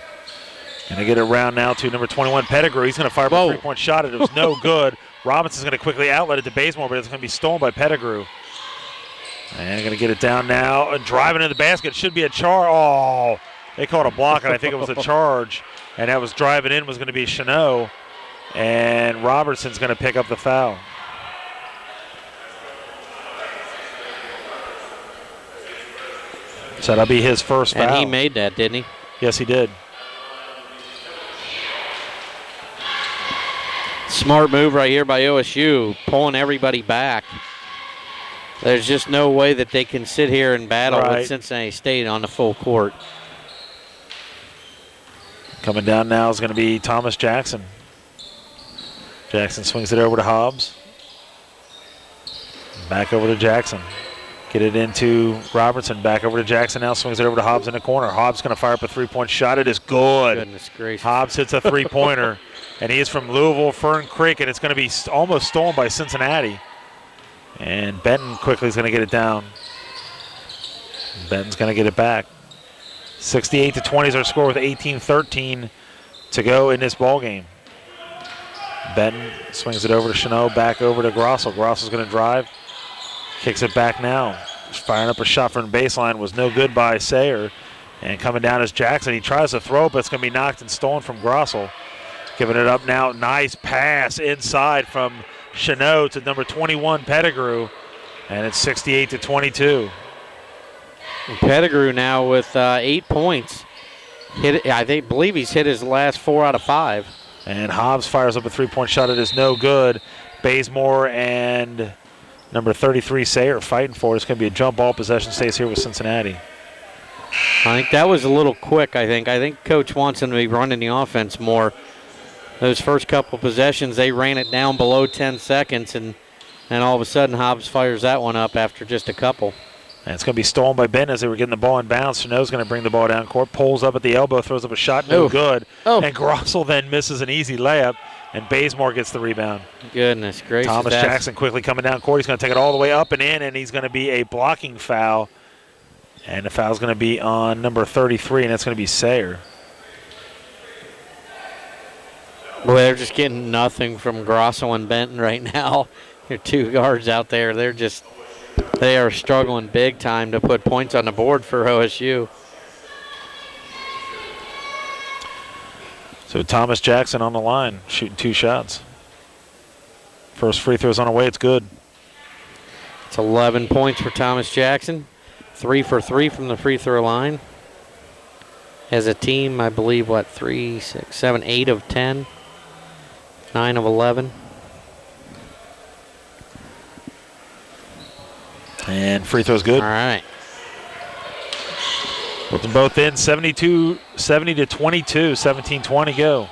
And they get it around now to number 21, Pettigrew. He's going to fire up a three-point shot. It was no good. Robinson's going to quickly outlet it to Bazemore, but it's going to be stolen by Pettigrew. And they're going to get it down now. Driving in the basket. Should be a charge. Oh, they called a block, and I think it was a charge. And that was driving in was going to be Chanot. And Robertson's going to pick up the foul. So that'll be his first foul. And he made that, didn't he? Yes, he did. Smart move right here by OSU, pulling everybody back. There's just no way that they can sit here and battle with Cincinnati State on the full court. Coming down now is going to be Thomas Jackson. Jackson swings it over to Hobbs. Back over to Jackson. Get it into Robertson. Back over to Jackson now. Swings it over to Hobbs in the corner. Hobbs going to fire up a three-point shot. It is good. Goodness gracious. Hobbs hits a three-pointer. And he is from Louisville, Fern Creek, and it's going to be almost stolen by Cincinnati. And Benton quickly is going to get it down. Benton's going to get it back. 68-20 is our score with 18-13 to go in this ballgame. Benton swings it over to Chanot, back over to Grossel. Grossel's going to drive. Kicks it back now. Firing up a shot from the baseline was no good by Sayer. And coming down is Jackson. He tries to throw, but it's going to be knocked and stolen from Grossel. Giving it up now. Nice pass inside from Chanot to number 21, Pettigrew. And it's 68-22. Pettigrew now with 8 points. I believe he's hit his last 4 out of 5. And Hobbs fires up a three-point shot. It is no good. Bazemore and number 33, Sayer, fighting for it. It's going to be a jump ball. Possession stays here with Cincinnati. I think that was a little quick, I think Coach wants him to be running the offense more. Those first couple possessions, they ran it down below 10 seconds, and all of a sudden Hobbs fires that one up after just a couple. And it's going to be stolen by Ben as they were getting the ball in bounds. Chanot's going to bring the ball down court, pulls up at the elbow, throws up a shot, no good. And Grossel then misses an easy layup, and Bazemore gets the rebound. Goodness gracious. Thomas Jackson quickly coming down court. He's going to take it all the way up and in, and he's going to be a blocking foul. And the foul's going to be on number 33, and that's going to be Sayer. Well, they're just getting nothing from Grossel and Benton right now. Your two guards out there, they are struggling big time to put points on the board for OSU. So Thomas Jackson on the line, shooting 2 shots. First free throw's on the way, it's good. It's 11 points for Thomas Jackson. 3 for 3 from the free throw line. As a team, I believe, 3, 6, 7, 8 of 10. 9 of 11. And free throw's good. All right. Put them both in, 70-22, 17-20 go.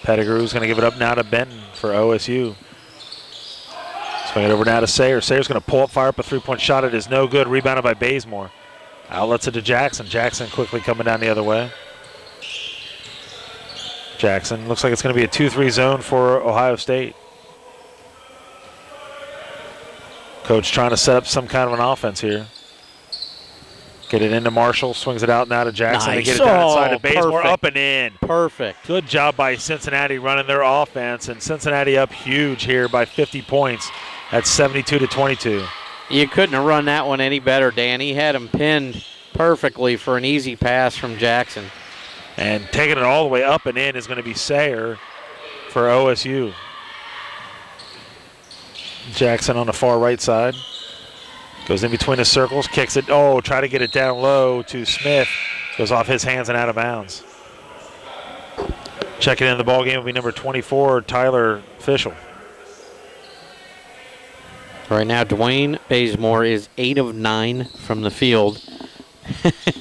Pettigrew's going to give it up now to Benton. for OSU. Swing it over now to Sayre. Sayre's going to pull up, fire up a three-point shot. It is no good. Rebounded by Bazemore. Outlets it to Jackson. Jackson quickly coming down the other way. Jackson looks like it's going to be a 2-3 zone for Ohio State. Coach trying to set up some kind of an offense here. Get it into Marshall. Swings it out now to Jackson. Nice. They get it down inside to Bazemore. Perfect. Up and in. Perfect. Good job by Cincinnati running their offense. And Cincinnati up huge here by 50 points at 72-22. You couldn't have run that one any better, Dan. He had him pinned perfectly for an easy pass from Jackson. And taking it all the way up and in is going to be Sayre for OSU. Jackson on the far right side. Goes in between the circles, kicks it. Oh, try to get it down low to Smith. Goes off his hands and out of bounds. Checking in the ball game will be number 24, Tyler Fischel. Right now, Dwayne Bazemore is 8 of 9 from the field.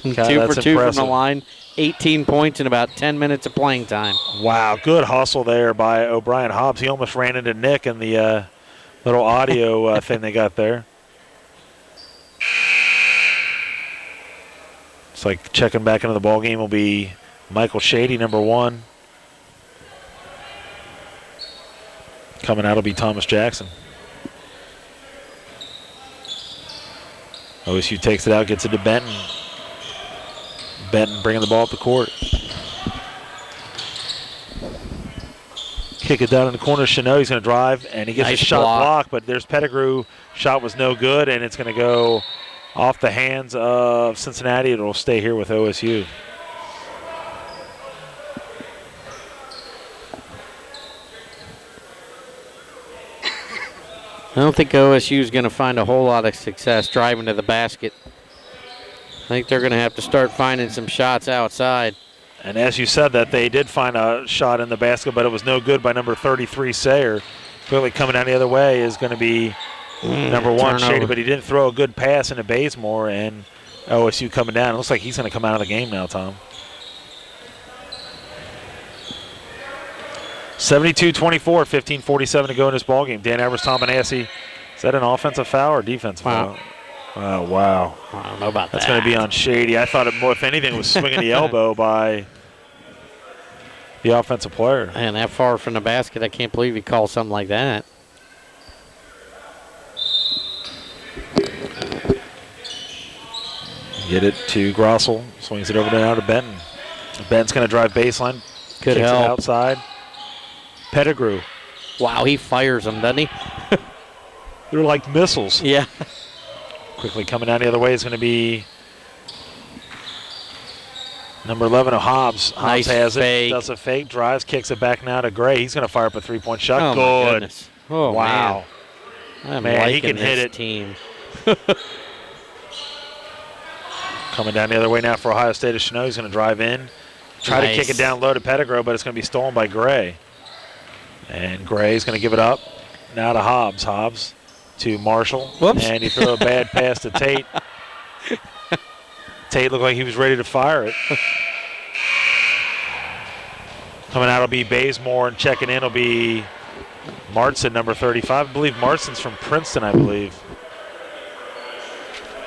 2 for 2 from the line. 18 points in about 10 minutes of playing time. Wow, good hustle there by O'Brien Hobbs. He almost ran into Nick in the little audio thing they got there. It's like checking back into the ball game will be Michael Shady, number 1. Coming out will be Thomas Jackson. OSU takes it out, gets it to Benton. Benton bringing the ball up the court. Kick it down in the corner. Chanot, he's going to drive, and he gets Nice a shot block. blocked, but there's Pettigrew. Shot was no good, and it's going to go off the hands of Cincinnati. It will stay here with OSU. I don't think OSU is going to find a whole lot of success driving to the basket. I think they're going to have to start finding some shots outside. And as you said that, they did find a shot in the basket, but it was no good by number 33, Sayre. Clearly coming down the other way is going to be number 1, Shady, but he didn't throw a good pass into Bazemore, and OSU coming down. It looks like he's going to come out of the game now, Tom. 72-24, 15:47 to go in this ballgame. Dan Evers-Tomanassi, is that an offensive foul or defensive foul? Oh, wow. I don't know about That's that. going to be on Shady. I thought it more, if anything, was swinging the elbow by the offensive player. Man, that far from the basket, I can't believe he called something like that. Get it to Grossel. Swings it over now to Benton. Benton's going to drive baseline. Good kicks help. it outside. Pettigrew. Wow, he fires them, doesn't he? They're like missiles. Yeah. Quickly coming down the other way is going to be number 11 of Hobbs. Hobbs Nice has fake. it. Does a fake. Drives. Kicks it back now to Gray. He's going to fire up a three-point shot. Oh, Good. my goodness. Oh, wow. Man. I'm Man, he liking can hit this it. team. Coming down the other way now for Ohio State is Chanot. He's going to drive in. Try to kick it down low to Pettigrew, but it's going to be stolen by Gray. And Gray's going to give it up now to Hobbs. Hobbs to Marshall. Whoops. And he threw a bad pass to Tate. Tate looked like he was ready to fire it. Coming out will be Bazemore, and checking in will be Martson, number 35. I believe Martson's from Princeton, I believe.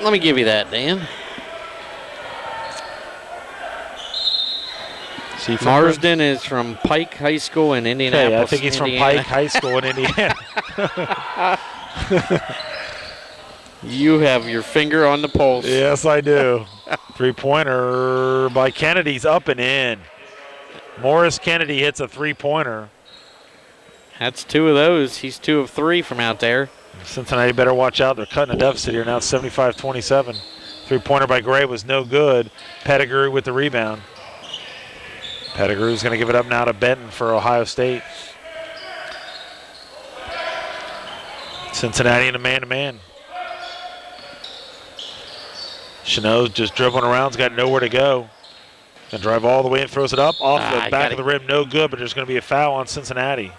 Let me give you that, Dan. Marsden is from Pike High School in Indianapolis. Okay, I think he's Indiana. from Pike High School in Indiana. You have your finger on the pulse. Yes, I do. Three-pointer by Kennedy's up and in. Morris Kennedy hits a three-pointer. That's 2 of those. He's 2 of 3 from out there. Cincinnati better watch out. They're cutting a deficit here now. It's 75-27. Three-pointer by Gray was no good. Pettigrew with the rebound. Pettigrew's going to give it up now to Benton for Ohio State. Cincinnati in a man-to-man. Chanot's just dribbling around. He's got nowhere to go. Going to drive all the way and throws it up. Off the back of the rim. No good, but there's going to be a foul on Cincinnati.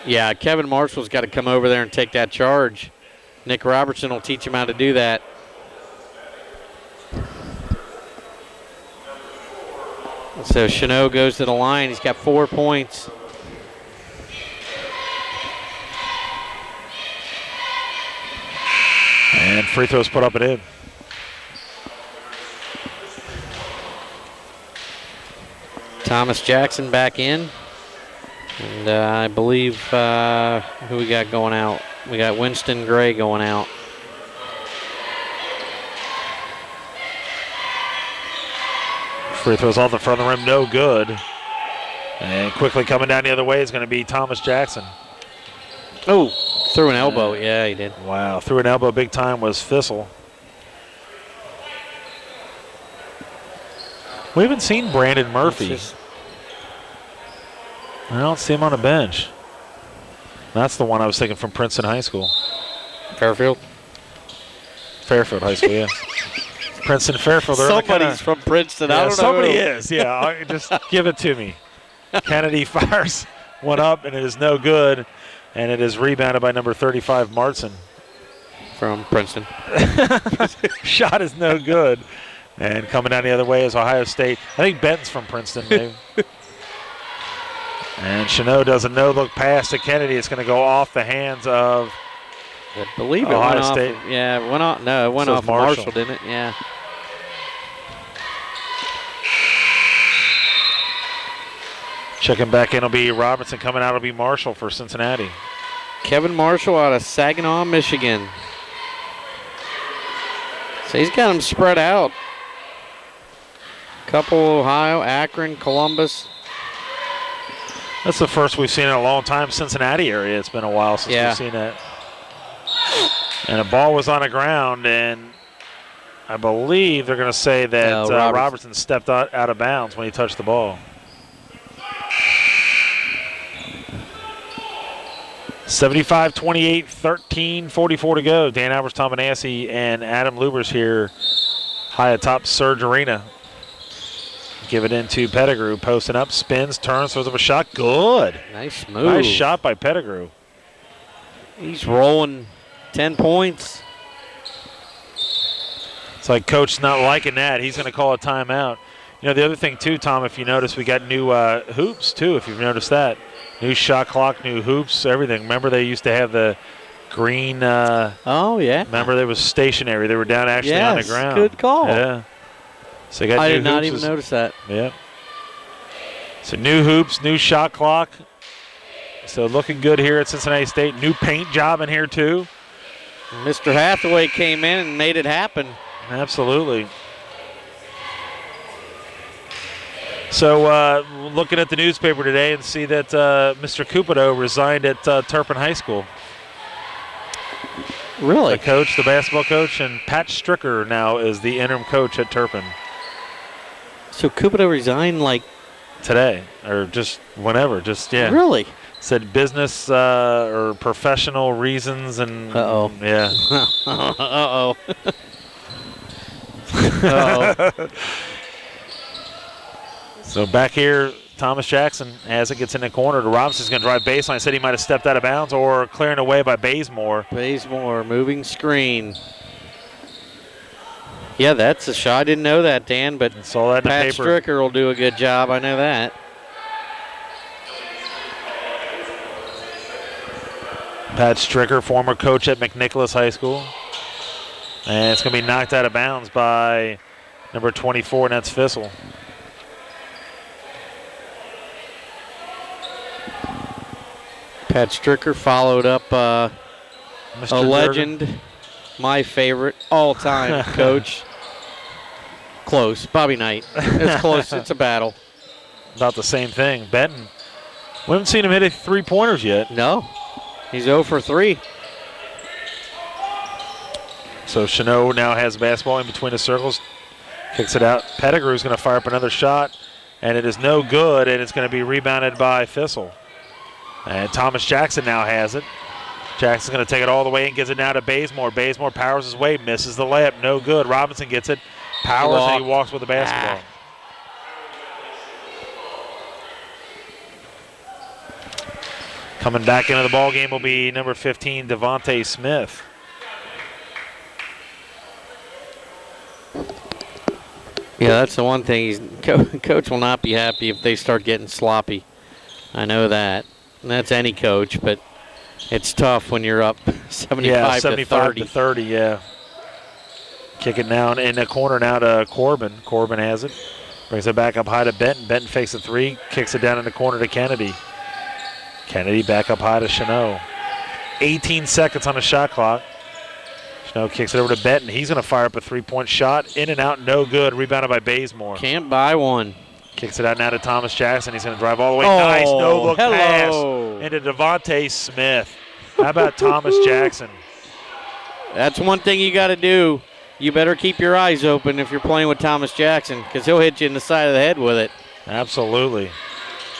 Yeah, Kevin Marshall's got to come over there and take that charge. Nick Robertson will teach him how to do that. So Chanot goes to the line. He's got 4 points. And free throws put up and in. Thomas Jackson back in. And I believe who we got going out? We got Winston Gray going out. Free throws off the front of the rim, no good. And quickly coming down the other way is going to be Thomas Jackson. Oh, threw an elbow. Yeah, he did. Wow, threw an elbow big time was Fissel. We haven't seen Brandon Murphy. I don't see him on the bench. That's the one I was thinking from Princeton High School. Fairfield High School, yeah. Princeton, Fairfield. Somebody's from Princeton. Yeah, I don't know. somebody is, yeah. Just give it to me. Kennedy fires one up, and it is no good. And it is rebounded by number 35, Martson. From Princeton. Shot is no good. And coming down the other way is Ohio State. I think Benton's from Princeton, maybe. And Chanot does a no-look pass to Kennedy. It's going to go off the hands of I believe it Ohio went State. off. Yeah, it went off. No, it went off Marshall, didn't it? Yeah. Checking back in will be Robinson. Coming out will be Marshall for Cincinnati. Kevin Marshall out of Saginaw, Michigan. So he's got them spread out. Couple Ohio, Akron, Columbus. That's the first we've seen in a long time. Cincinnati area. It's been a while since we've seen that. And a ball was on the ground, and I believe they're going to say that Robertson stepped out of bounds when he touched the ball. 75-28, 13:44 to go. Dan Albers, Tom Benassi, and Adam Lubers here high atop Surge Arena. Give it into Pettigrew, posting up, spins, turns, throws up a shot. Good. Nice move. Nice shot by Pettigrew. He's rolling 10 points. It's like Coach's not liking that. He's going to call a timeout. You know, the other thing, too, Tom, if you notice, we got new hoops, too, if you've noticed that. New shot clock, new hoops, everything. Remember they used to have the green. Oh, yeah. Remember they was stationary. They were down actually on the ground. Good call. Yeah. So got I new did not hoops even notice that. Yeah. So new hoops, new shot clock. So looking good here at Cincinnati State. New paint job in here, too. Mr. Hathaway came in and made it happen. Absolutely. So looking at the newspaper today and see that Mr. Cupido resigned at Turpin High School. Really? The coach, the basketball coach, and Pat Stricker now is the interim coach at Turpin. So Cupido resigned like today or just whenever, just yeah. Really? Said business or professional reasons and yeah. Uh-oh. Uh-oh. So back here, Thomas Jackson as it gets in the corner. Robinson's going to drive baseline. Said he might have stepped out of bounds or clearing away by Bazemore. Bazemore moving screen. Yeah, that's a shot. I didn't know that, Dan, but saw that in Pat the paper. Stricker will do a good job. I know that. Pat Stricker, former coach at McNicholas High School. And it's going to be knocked out of bounds by number 24, and that's Fissel. Pat Stricker followed up a legend, my favorite all-time coach. Close. Bobby Knight. It's close. It's a battle. About the same thing. Benton. We haven't seen him hit 3-pointers yet. No. He's 0 for 3. So Chanot now has basketball in between the circles. Kicks it out. Pettigrew's going to fire up another shot, and it is no good, and it's going to be rebounded by Fissel. And Thomas Jackson now has it. Jackson's going to take it all the way and gives it now to Bazemore. Bazemore powers his way, misses the layup, no good. Robinson gets it, powers, and he walks with the basketball. Coming back into the ball game will be number 15, Devontae Smith. Yeah, that's the one thing. Coach will not be happy if they start getting sloppy. I know that. And that's any coach, but it's tough when you're up 75 to 30, yeah. Kick it down in the corner now to Corbin. Corbin has it. Brings it back up high to Benton. Benton fakes a three, kicks it down in the corner to Kennedy. Kennedy back up high to Chanot. 18 seconds on the shot clock. Chanot kicks it over to Benton. He's going to fire up a three-point shot. In and out, no good. Rebounded by Bazemore. Can't buy one. Kicks it out now to Thomas Jackson. He's going to drive all the way. Nice no-look pass into Devontae Smith. How about Thomas Jackson? That's one thing you got to do. You better keep your eyes open if you're playing with Thomas Jackson, because he'll hit you in the side of the head with it. Absolutely.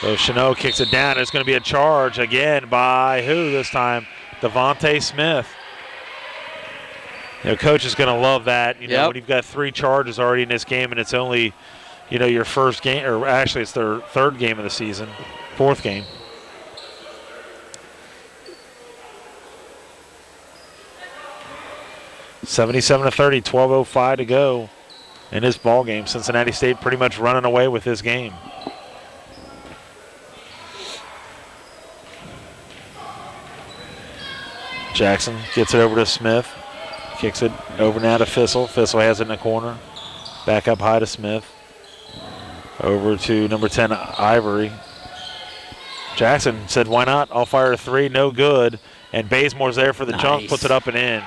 So Chanot kicks it down. There's going to be a charge again by who this time? Devontae Smith. Coach is going to love that. When you've got 3 charges already in this game, and it's only, your first game, or actually it's their 3rd game of the season, 4th game. (77-30), 12:05 to go in this ball game. Cincinnati State pretty much running away with this game. Jackson gets it over to Smith. Kicks it over now to Fissel. Fissel has it in the corner. Back up high to Smith. Over to number 10, Ivory. Jackson said, why not? I'll fire a 3. No good. And Bazemore's there for the jump. Puts it up and in.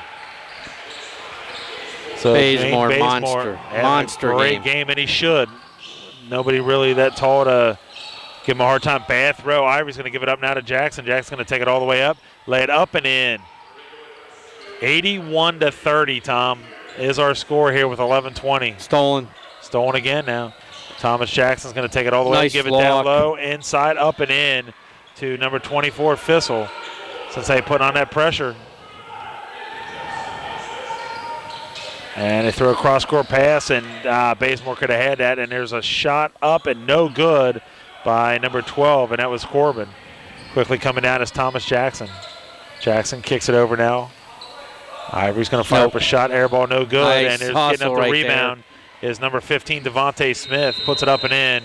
So Bazemore monster great game, and he should. Nobody really that tall to give him a hard time. Bad throw. Ivory's going to give it up now to Jackson. Jackson's going to take it all the way up. Lay it up and in. 81-30, Tom, is our score here with 11:20. Stolen again now. Thomas Jackson's going to take it all the way. Give it down low, inside, up and in to number 24, Fissel. Since they put on that pressure. And they throw a cross-court pass, and Bazemore could have had that. And there's a shot up and no good by number 12, and that was Corbin. Quickly coming down is Thomas Jackson. Jackson kicks it over now. Ivory's going to fire up a shot, air ball, no good. Nice. And there's getting up the rebound is number 15, Devontae Smith. Puts it up and in.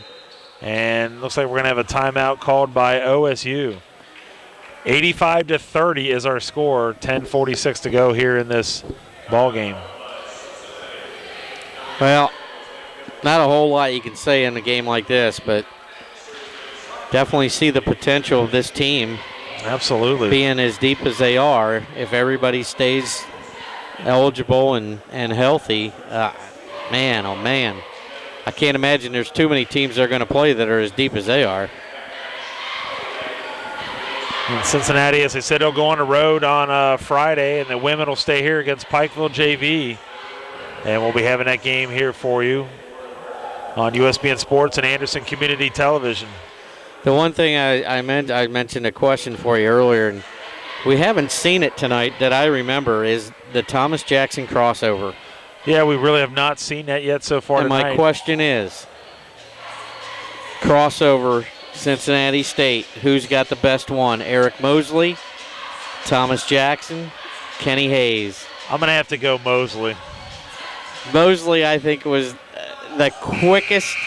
And looks like we're going to have a timeout called by OSU. 85-30 is our score. 10:46 to go here in this ball game. Well, not a whole lot you can say in a game like this, but definitely see the potential of this team. Absolutely. Being as deep as they are, if everybody stays eligible and healthy, man, oh man. I can't imagine there's too many teams that are going to play that are as deep as they are. And Cincinnati, as I said, they'll go on the road on Friday, and the women will stay here against Pikeville JV. And we'll be having that game here for you on USBN Sports and Anderson Community Television. The one thing I mentioned a question for you earlier, and we haven't seen it tonight that I remember, is the Thomas Jackson crossover. Yeah, we really have not seen that yet so far tonight. My question is, crossover Cincinnati State, who's got the best one? Eric Mosley, Thomas Jackson, Kenny Hayes? I'm going to have to go Mosley. Mosley, I think, was the quickest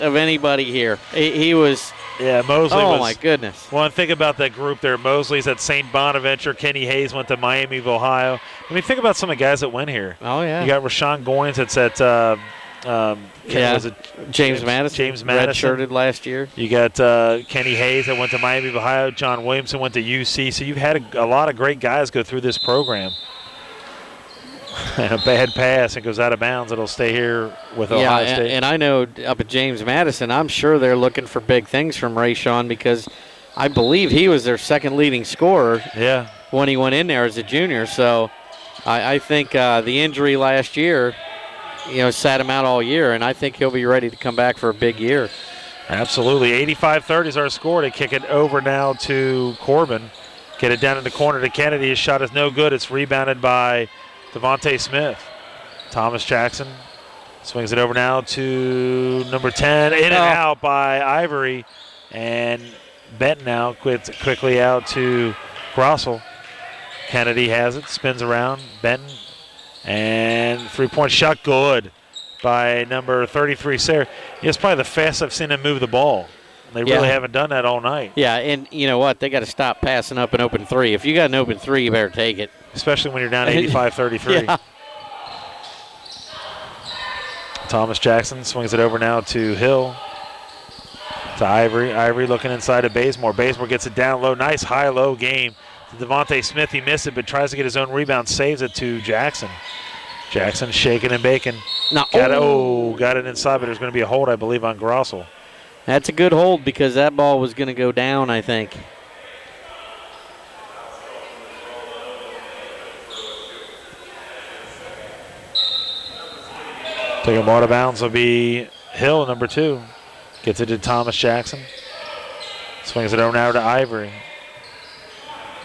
of anybody here. He was. Yeah, Mosley was. Oh, my goodness. Well, and think about that group there. Mosley's at St. Bonaventure. Kenny Hayes went to Miami of Ohio. I mean, think about some of the guys that went here. Oh, yeah. You got Rashawn Goins that's at was it James Madison. James Madison. Redshirted last year. You got Kenny Hayes that went to Miami of Ohio. John Williamson went to UC. So you've had a lot of great guys go through this program. And a bad pass, it goes out of bounds. It'll stay here with Ohio State. And I know up at James Madison, I'm sure they're looking for big things from Rayshawn, because I believe he was their second leading scorer when he went in there as a junior. So I think the injury last year, sat him out all year, and I think he'll be ready to come back for a big year. Absolutely. 85-30 is our score. To kick it over now to Corbin. Get it down in the corner to Kennedy. His shot is no good. It's rebounded by Devontae Smith. Thomas Jackson swings it over now to number 10. In and out by Ivory. And Benton now quits quickly out to Grossel. Kennedy has it, spins around. Benton. And three-point shot good by number 33, Sarah. It's probably the fastest I've seen him move the ball. They really haven't done that all night. Yeah, and you know what? They got to stop passing up an open three. If you got an open three, you better take it. Especially when you're down 85-33. Yeah. Thomas Jackson swings it over now to Hill. To Ivory. Ivory looking inside to Bazemore. Bazemore gets it down low. Nice high-low game. To Devontae Smith, he missed it, but tries to get his own rebound. Saves it to Jackson. Jackson shaking and baking. No. Got it inside, but there's going to be a hold, I believe, on Grossel. That's a good hold because that ball was going to go down, I think. Taking a ball out of bounds will be Hill, number 2. Gets it to Thomas Jackson. Swings it over now to Ivory.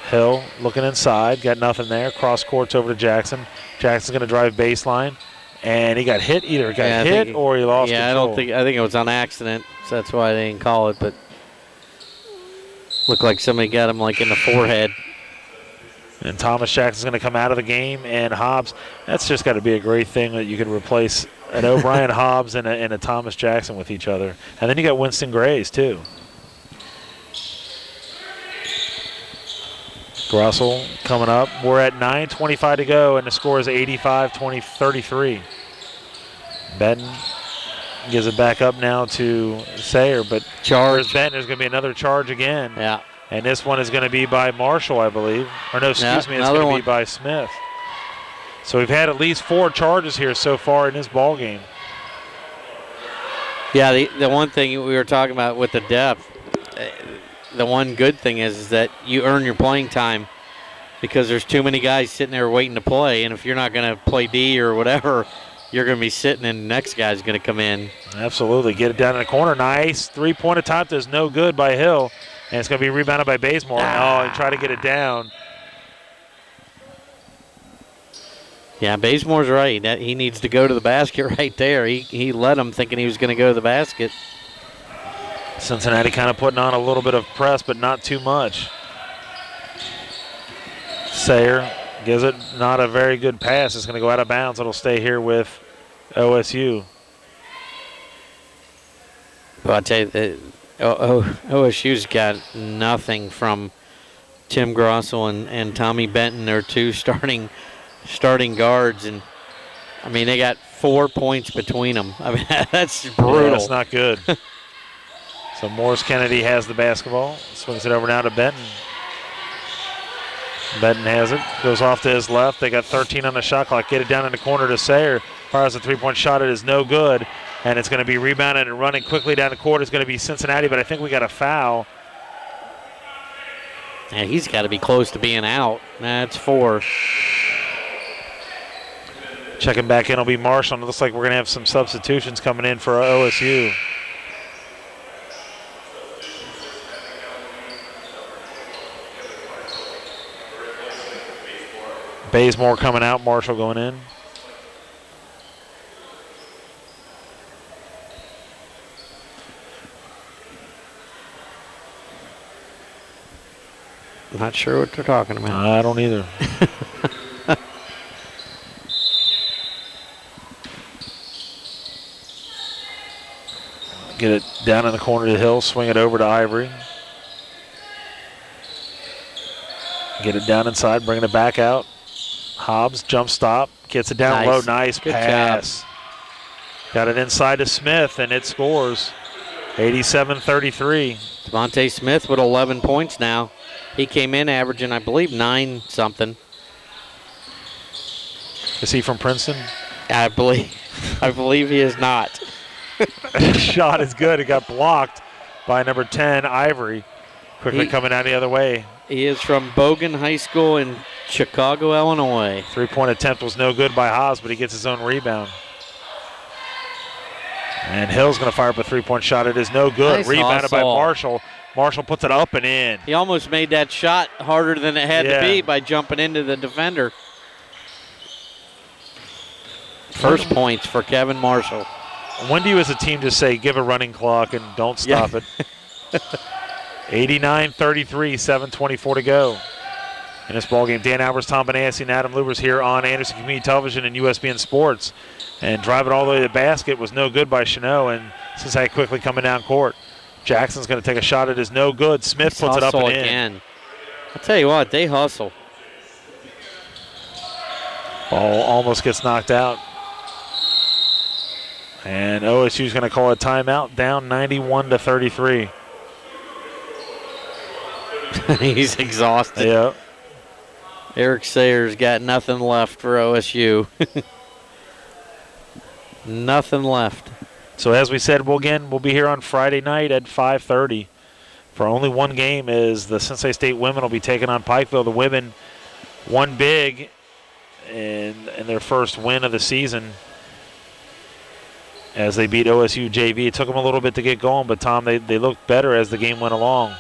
Hill looking inside, got nothing there. Cross courts over to Jackson. Jackson's going to drive baseline, and he got hit. Either got hit or he lost control. I think it was on accident, so that's why they didn't call it. But looked like somebody got him like in the forehead. And Thomas Jackson's going to come out of the game, and Hobbs. That's just got to be a great thing that you can replace an O'Brien Hobbs and a Thomas Jackson with each other. And then you got Winston Grays, too. Grossel coming up. We're at 9:25 to go, and the score is 85-33. Benton gives it back up now to Sayer, but charge. Benton, there's going to be another charge again. Yeah. And this one is going to be by Marshall, I believe. Or no, excuse me, it's going to be by Smith. So we've had at least 4 charges here so far in this ball game. Yeah, the one thing we were talking about with the depth, the one good thing is that you earn your playing time because there's too many guys sitting there waiting to play, and if you're not going to play D or whatever, you're going to be sitting and the next guy's going to come in. Absolutely. Get it down in the corner. Nice three-point attempt is no good by Hill, and it's going to be rebounded by Bazemore. Oh, he tried to get it down. Yeah, Bazemore's right. He needs to go to the basket right there. He let him thinking he was going to go to the basket. Cincinnati kind of putting on a little bit of press, but not too much. Sayer gives it not a very good pass. It's going to go out of bounds. It'll stay here with OSU. Well, I tell you, OSU's got nothing from Tim Grossel and Tommy Benton. They're 2 starting guards, and I mean they got 4 points between them. I mean that's brutal. Yeah, that's not good. So Morris Kennedy has the basketball. Swings it over now to Benton. Benton has it. Goes off to his left. They got 13 on the shot clock. Get it down in the corner to Sayer. Fires a 3-point shot. It is no good. And it's going to be rebounded and running quickly down the court. It's going to be Cincinnati, but I think we got a foul. Yeah, he's got to be close to being out. That's 4. Checking back in will be Marshall. And it looks like we're going to have some substitutions coming in for OSU. Bazemore coming out, Marshall going in. Not sure what they're talking about. I don't either. Get it down in the corner to Hill, swing it over to Ivory. Get it down inside, bringing it back out. Hobbs, jump stop, gets it down low. Nice Good pass. job. Got it inside to Smith, and it scores. 87-33. Devontae Smith with 11 points now. He came in averaging, I believe, 9-something. Is he from Princeton? I believe he is not. Shot is good. It got blocked by number 10, Ivory. Quickly coming out the other way. He is from Bogan High School in Chicago, Illinois. 3-point attempt was no good by Haas, but he gets his own rebound. And Hill's going to fire up a 3-point shot. It is no good. Nice Rebounded by hustle. Marshall. Marshall puts it up and in. He almost made that shot harder than it had to be by jumping into the defender. First points for Kevin Marshall. When do you as a team just say, give a running clock and don't stop it? 89-33, 7:24 to go. In this ballgame, Dan Albers, Tom Benassi, and Adam Lubers here on Anderson Community Television and USBN Sports. And drive it all the way to the basket was no good by Chanot, and Cincinnati quickly coming down court. Jackson's going to take a shot. It is no good. Smith puts it up and in. Again. I'll tell you what, they hustle. Ball almost gets knocked out. And OSU's going to call a timeout, down 91-33. He's exhausted. Yeah. Eric Sayers got nothing left for OSU. Nothing left. So as we said, we'll be here on Friday night at 5:30 for only one game. Is the Cincinnati State women will be taking on Pikeville. The women won big in their first win of the season as they beat OSU JV. It took them a little bit to get going, but Tom, they looked better as the game went along.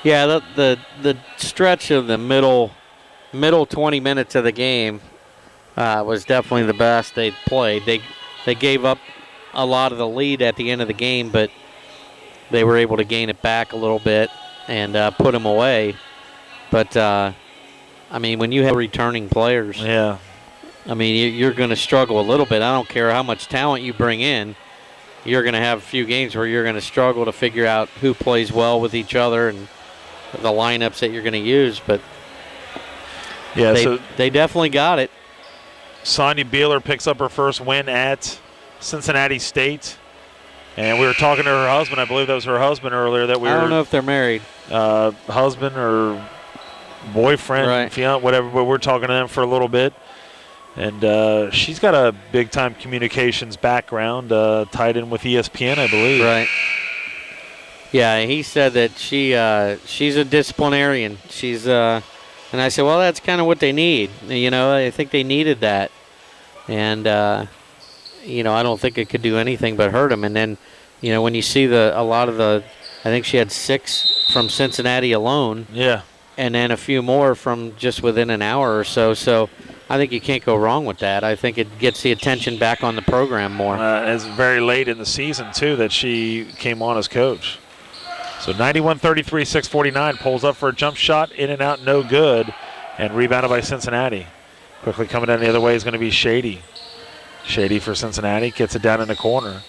Yeah, the stretch of the middle 20 minutes of the game was definitely the best they'd played. They gave up a lot of the lead at the end of the game, but they were able to gain it back a little bit and put them away. But, I mean, when you have returning players, yeah, I mean, you're going to struggle a little bit. I don't care how much talent you bring in. You're going to have a few games where you're going to struggle to figure out who plays well with each other and the lineups that you're going to use. But yeah, they definitely got it. Sonia Beeler picks up her first win at Cincinnati State. And we were talking to her husband. I believe that was her husband earlier. I don't know if they're married. Husband or boyfriend, right. Fiance, whatever, but we're talking to them for a little bit. And she's got a big-time communications background, tied in with ESPN, I believe. Right. Yeah, he said that she's a disciplinarian. And I said, well, that's kind of what they need. You know, I think they needed that. And, you know, I don't think it could do anything but hurt them. And then, you know, when you see a lot of I think she had 6 from Cincinnati alone. Yeah. And then a few more from just within an hour or so. So I think you can't go wrong with that. I think it gets the attention back on the program more. It's very late in the season, too, that she came on as coach. So 91-33, 6:49, pulls up for a jump shot, in and out, no good, and rebounded by Cincinnati. Quickly coming down the other way is going to be Shady. Shady for Cincinnati, gets it down in the corner.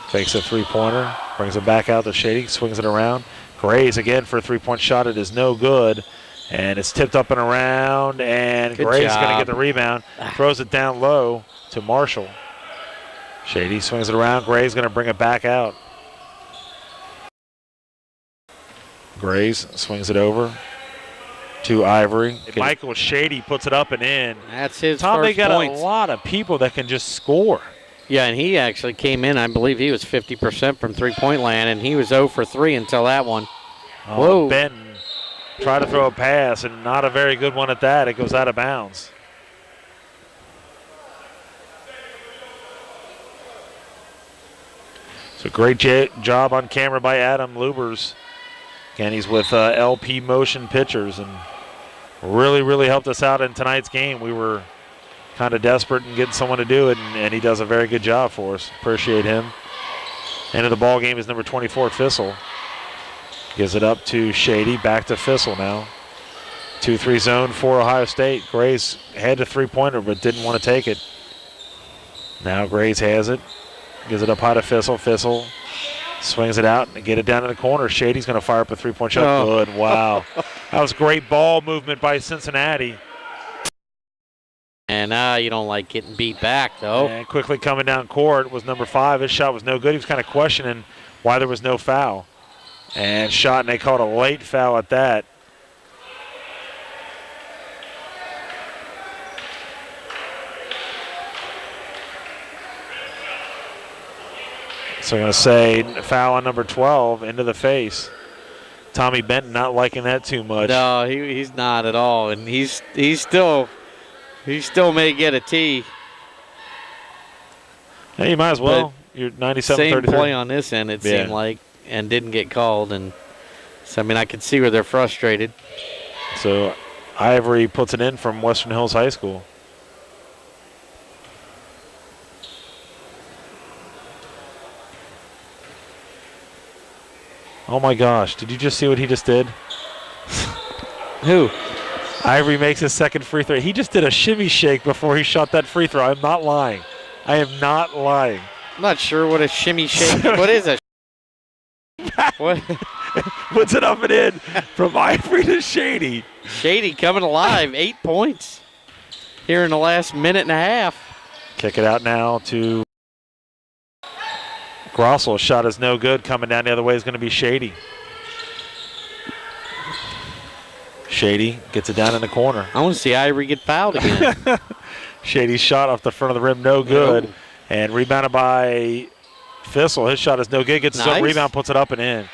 Fakes a three-pointer, brings it back out to Shady, swings it around. Grays again for a three-point shot. It is no good, and it's tipped up and around, and Good Gray's job. going to get the rebound, throws it down low to Marshall. Shady swings it around. Gray's going to bring it back out. Grays swings it over to Ivory. Michael Shady puts it up and in. That's his Tom, first they got points. a lot of people that can just score. Yeah, and he actually came in, I believe he was 50% from three-point land, and he was 0 for 3 until that one. Whoa. Benton tried to throw a pass, and not a very good one at that. It goes out of bounds. So great job on camera by Adam Lubers. Again, he's with LP Motion Pictures and really, really helped us out in tonight's game. We were kind of desperate in getting someone to do it, and he does a very good job for us. Appreciate him. End of the ball game is number 24, Fissel. Gives it up to Shady, back to Fissel now. 2-3 zone for Ohio State. Grays had a three-pointer but didn't want to take it. Now Grays has it. Gives it up high to Fissel. Fissel swings it out and get it down in the corner. Shady's going to fire up a three-point shot. Oh. Good. Wow. That was great ball movement by Cincinnati. And you don't like getting beat back, though. And quickly coming down court was number 5. His shot was no good. He was kind of questioning why there was no foul. And shot, and they called a late foul at that. So I'm going to say foul on number 12 into the face. Tommy Benton not liking that too much. No, he's not at all, and he still may get a tee. Hey, you might as well. You're 97-33. Same play on this end, it seemed like, and didn't get called. And so, I mean, I could see where they're frustrated. So Ivory puts it in from Western Hills High School. Oh, my gosh. Did you just see what he just did? Who? Ivory makes his second free throw. He just did a shimmy shake before he shot that free throw. I'm not lying. I am not lying. I'm not sure what a shimmy shake. What is a What? Puts it up and in from Ivory to Shady. Shady coming alive, 8 points here in the last minute and a half. Kick it out now to Grossel. Shot is no good. Coming down the other way is going to be Shady. Shady gets it down in the corner. I want to see Ivory get fouled again. Shady's shot off the front of the rim, no good. No. And rebounded by Fissel. His shot is no good. Gets his own rebound, puts it up and in.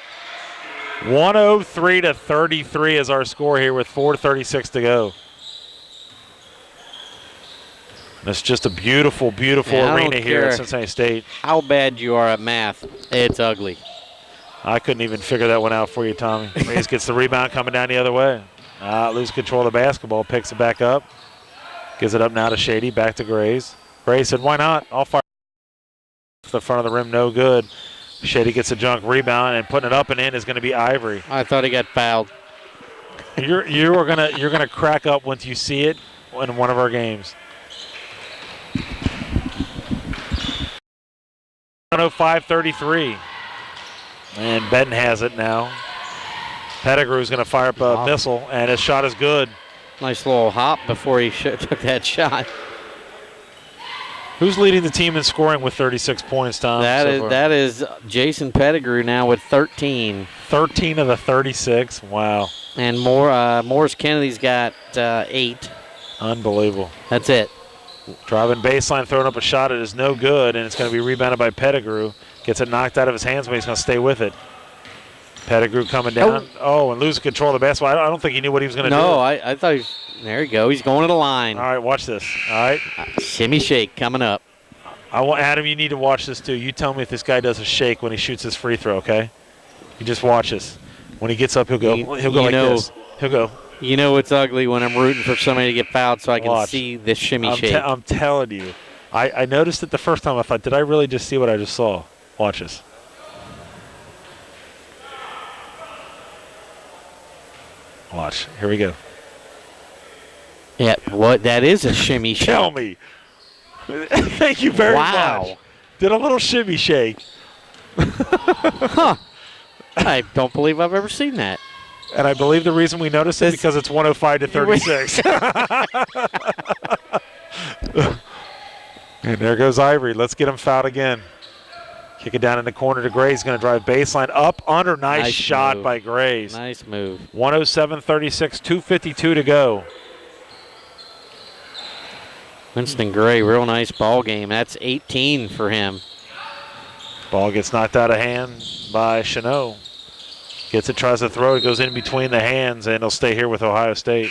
103-33 is our score here with 4:36 to go. It's just a beautiful, beautiful arena here at Cincinnati State. How bad you are at math, it's ugly. I couldn't even figure that one out for you, Tommy. Mays gets the rebound coming down the other way. Loses control of the basketball, picks it back up. Gives it up now to Shady, back to Grays. Grays said, why not? I'll fire the front of the rim, no good. Shady gets a junk rebound, and putting it up and in is going to be Ivory. I thought he got fouled. You're gonna crack up once you see it in one of our games. 105-33. And Benton has it now. Pettigrew's going to fire up a missile, and his shot is good. Nice little hop before he took that shot. Who's leading the team in scoring with 36 points, Tom? That is Jason Pettigrew now with 13. 13 of the 36. Wow. And Morris Kennedy's got 8. Unbelievable. That's it. Driving baseline, throwing up a shot. It is no good, and it's going to be rebounded by Pettigrew. Gets it knocked out of his hands, but he's going to stay with it. Pettigrew coming down. Oh, and losing control of the basketball. I don't think he knew what he was going to do. No, I thought there you go. He's going to the line. All right, watch this. All right. Shimmy shake coming up. Adam, you need to watch this too. You tell me if this guy does a shake when he shoots his free throw, okay? You just watch this. When he gets up, he'll go like this. He'll go. You know it's ugly when I'm rooting for somebody to get fouled so I can see this shimmy shake. I'm telling you. I noticed it the first time. I thought, did I really just see what I just saw? Watch this. Watch. Here we go. Yeah, what? That is a shimmy shake. Tell me. Thank you very much. Did a little shimmy shake. Huh. I don't believe I've ever seen that. And I believe the reason we noticed it because it's 105-36. And there goes Ivory. Let's get him fouled again. Kick it down in the corner to Gray. He's going to drive baseline up under. Nice shot move by Grays. Nice move. 107-36, 2:52 to go. Winston Gray, real nice ball game. That's 18 for him. Ball gets knocked out of hand by Chanot. Gets it, tries to throw it, goes in between the hands, and he'll stay here with Ohio State.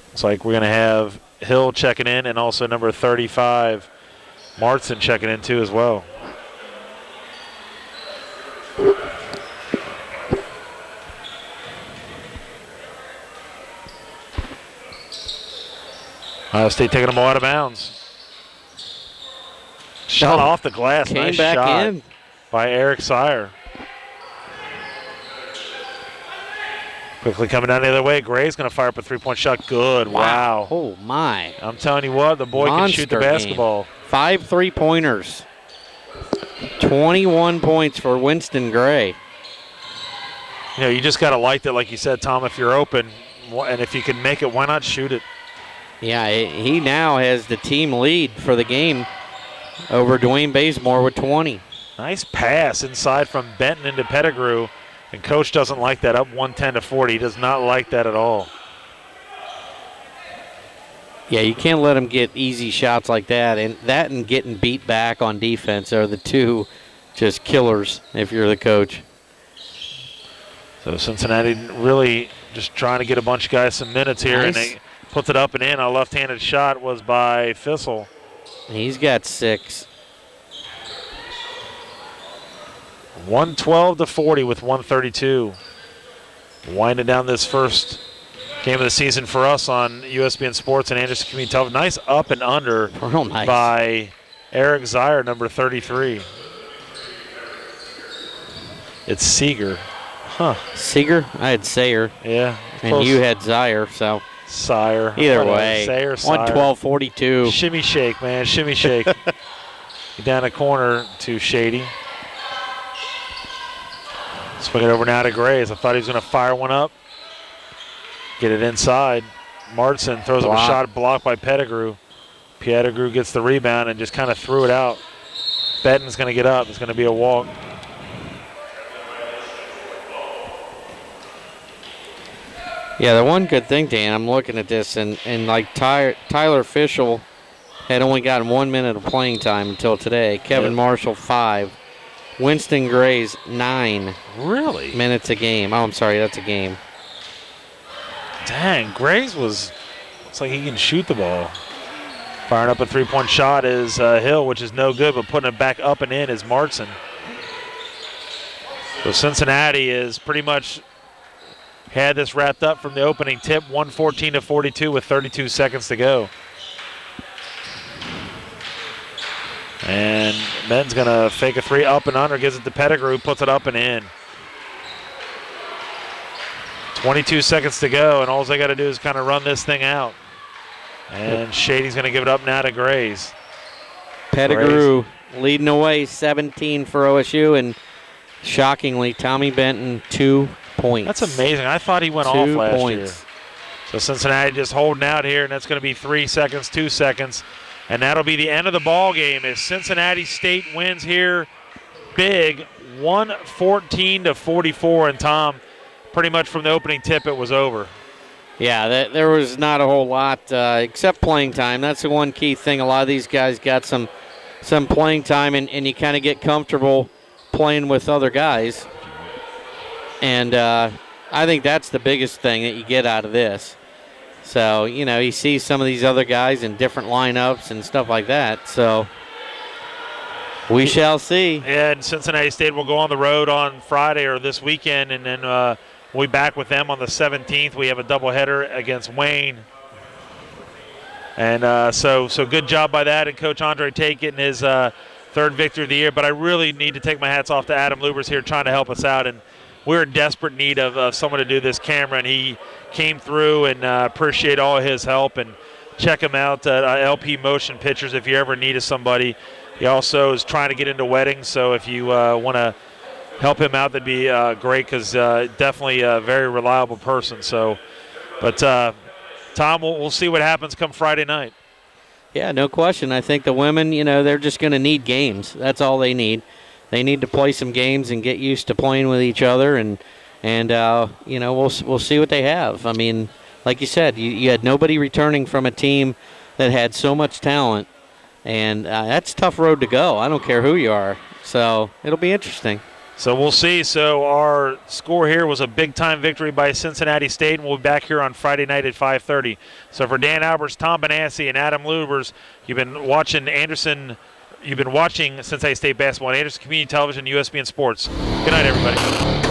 Looks like we're going to have Hill checking in and also number 35, Martson checking in too as well. Ohio State taking them all out of bounds. Shot off the glass. Came nice back shot in by Eric Sire. Quickly coming down the other way. Gray's going to fire up a three-point shot. Good. Wow. Oh, my. I'm telling you what, the boy can shoot the basketball. 5 3-pointers. 21 points for Winston Gray. You know, you just got to like that, like you said, Tom, if you're open, and if you can make it, why not shoot it? Yeah, he now has the team lead for the game over Dwayne Bazemore with 20. Nice pass inside from Benton into Pettigrew. And Coach doesn't like that, up 110-40. He does not like that at all. Yeah, you can't let him get easy shots like that. And getting beat back on defense are the two just killers if you're the coach. So Cincinnati really just trying to get a bunch of guys some minutes here. Nice. And they puts it up and in. A left-handed shot was by Fissel. He's got 6. 112-40 with 132. Winding down this first game of the season for us on USBN Sports and Anderson Community Television. Nice up and under by Eric Zier, number 33. It's Seeger. Huh. Seeger? I had Sayer. Yeah. And close. You had Zier, so. Sire. Either way. Sayer, Sire. 112-42. Shimmy shake, man. Shimmy shake. Down the corner to Shady. Swing it over now to Grays. I thought he was going to fire one up. Get it inside. Martson throws up a shot blocked by Pettigrew. Pettigrew gets the rebound and just kind of threw it out. Benton's going to get up. It's going to be a walk. Yeah, the one good thing, Dan, I'm looking at this, and like Tyler Fischel had only gotten 1 minute of playing time until today. Kevin Marshall, 5. Winston Grays, 9. Really? Minutes a game. Oh, I'm sorry, that's a game. Dang, Grays looks like he can shoot the ball. Firing up a three-point shot is Hill, which is no good, but putting it back up and in is Martson. So Cincinnati is pretty much had this wrapped up from the opening tip, 114-42 with 32 seconds to go. And Ben's going to fake a three up and under, gives it to Pettigrew, puts it up and in. 22 seconds to go, and all they got to do is kind of run this thing out. And Shady's going to give it up now to Grays. Pettigrew leading away, 17 for OSU, and shockingly, Tommy Benton, 2 points. That's amazing. I thought he went off last year. So Cincinnati just holding out here, and that's going to be 3 seconds, 2 seconds. And that'll be the end of the ball game as Cincinnati State wins here big, 114-44. And Tom, pretty much from the opening tip, it was over. Yeah, there was not a whole lot except playing time. That's the one key thing. A lot of these guys got some playing time, and you kind of get comfortable playing with other guys. And I think that's the biggest thing that you get out of this. So, you see some of these other guys in different lineups and stuff like that. So we shall see. Yeah, and Cincinnati State will go on the road on Friday or this weekend, and then we'll be back with them on the 17th. We have a doubleheader against Wayne. And so good job by that, and Coach Andre Tate getting his third victory of the year. But I really need to take my hats off to Adam Lubers here trying to help us out. And we're in desperate need of someone to do this camera, and he came through, and appreciate all his help. And check him out at LP Motion Pictures if you ever needed somebody. He also is trying to get into weddings, so if you want to help him out, that'd be great, because definitely a very reliable person. So, but Tom, we'll see what happens come Friday night. Yeah, no question. I think the women, they're just going to need games. That's all they need. They need to play some games and get used to playing with each other, and we'll see what they have. I mean, like you said, you had nobody returning from a team that had so much talent, and that's a tough road to go. I don't care who you are. So it'll be interesting. So we'll see. So our score here was a big-time victory by Cincinnati State, and we'll be back here on Friday night at 5:30. So for Dan Alberts, Tom Benassi, and Adam Lubers, you've been watching Cincinnati State basketball on Anderson Community Television, USBN Sports. Good night, everybody.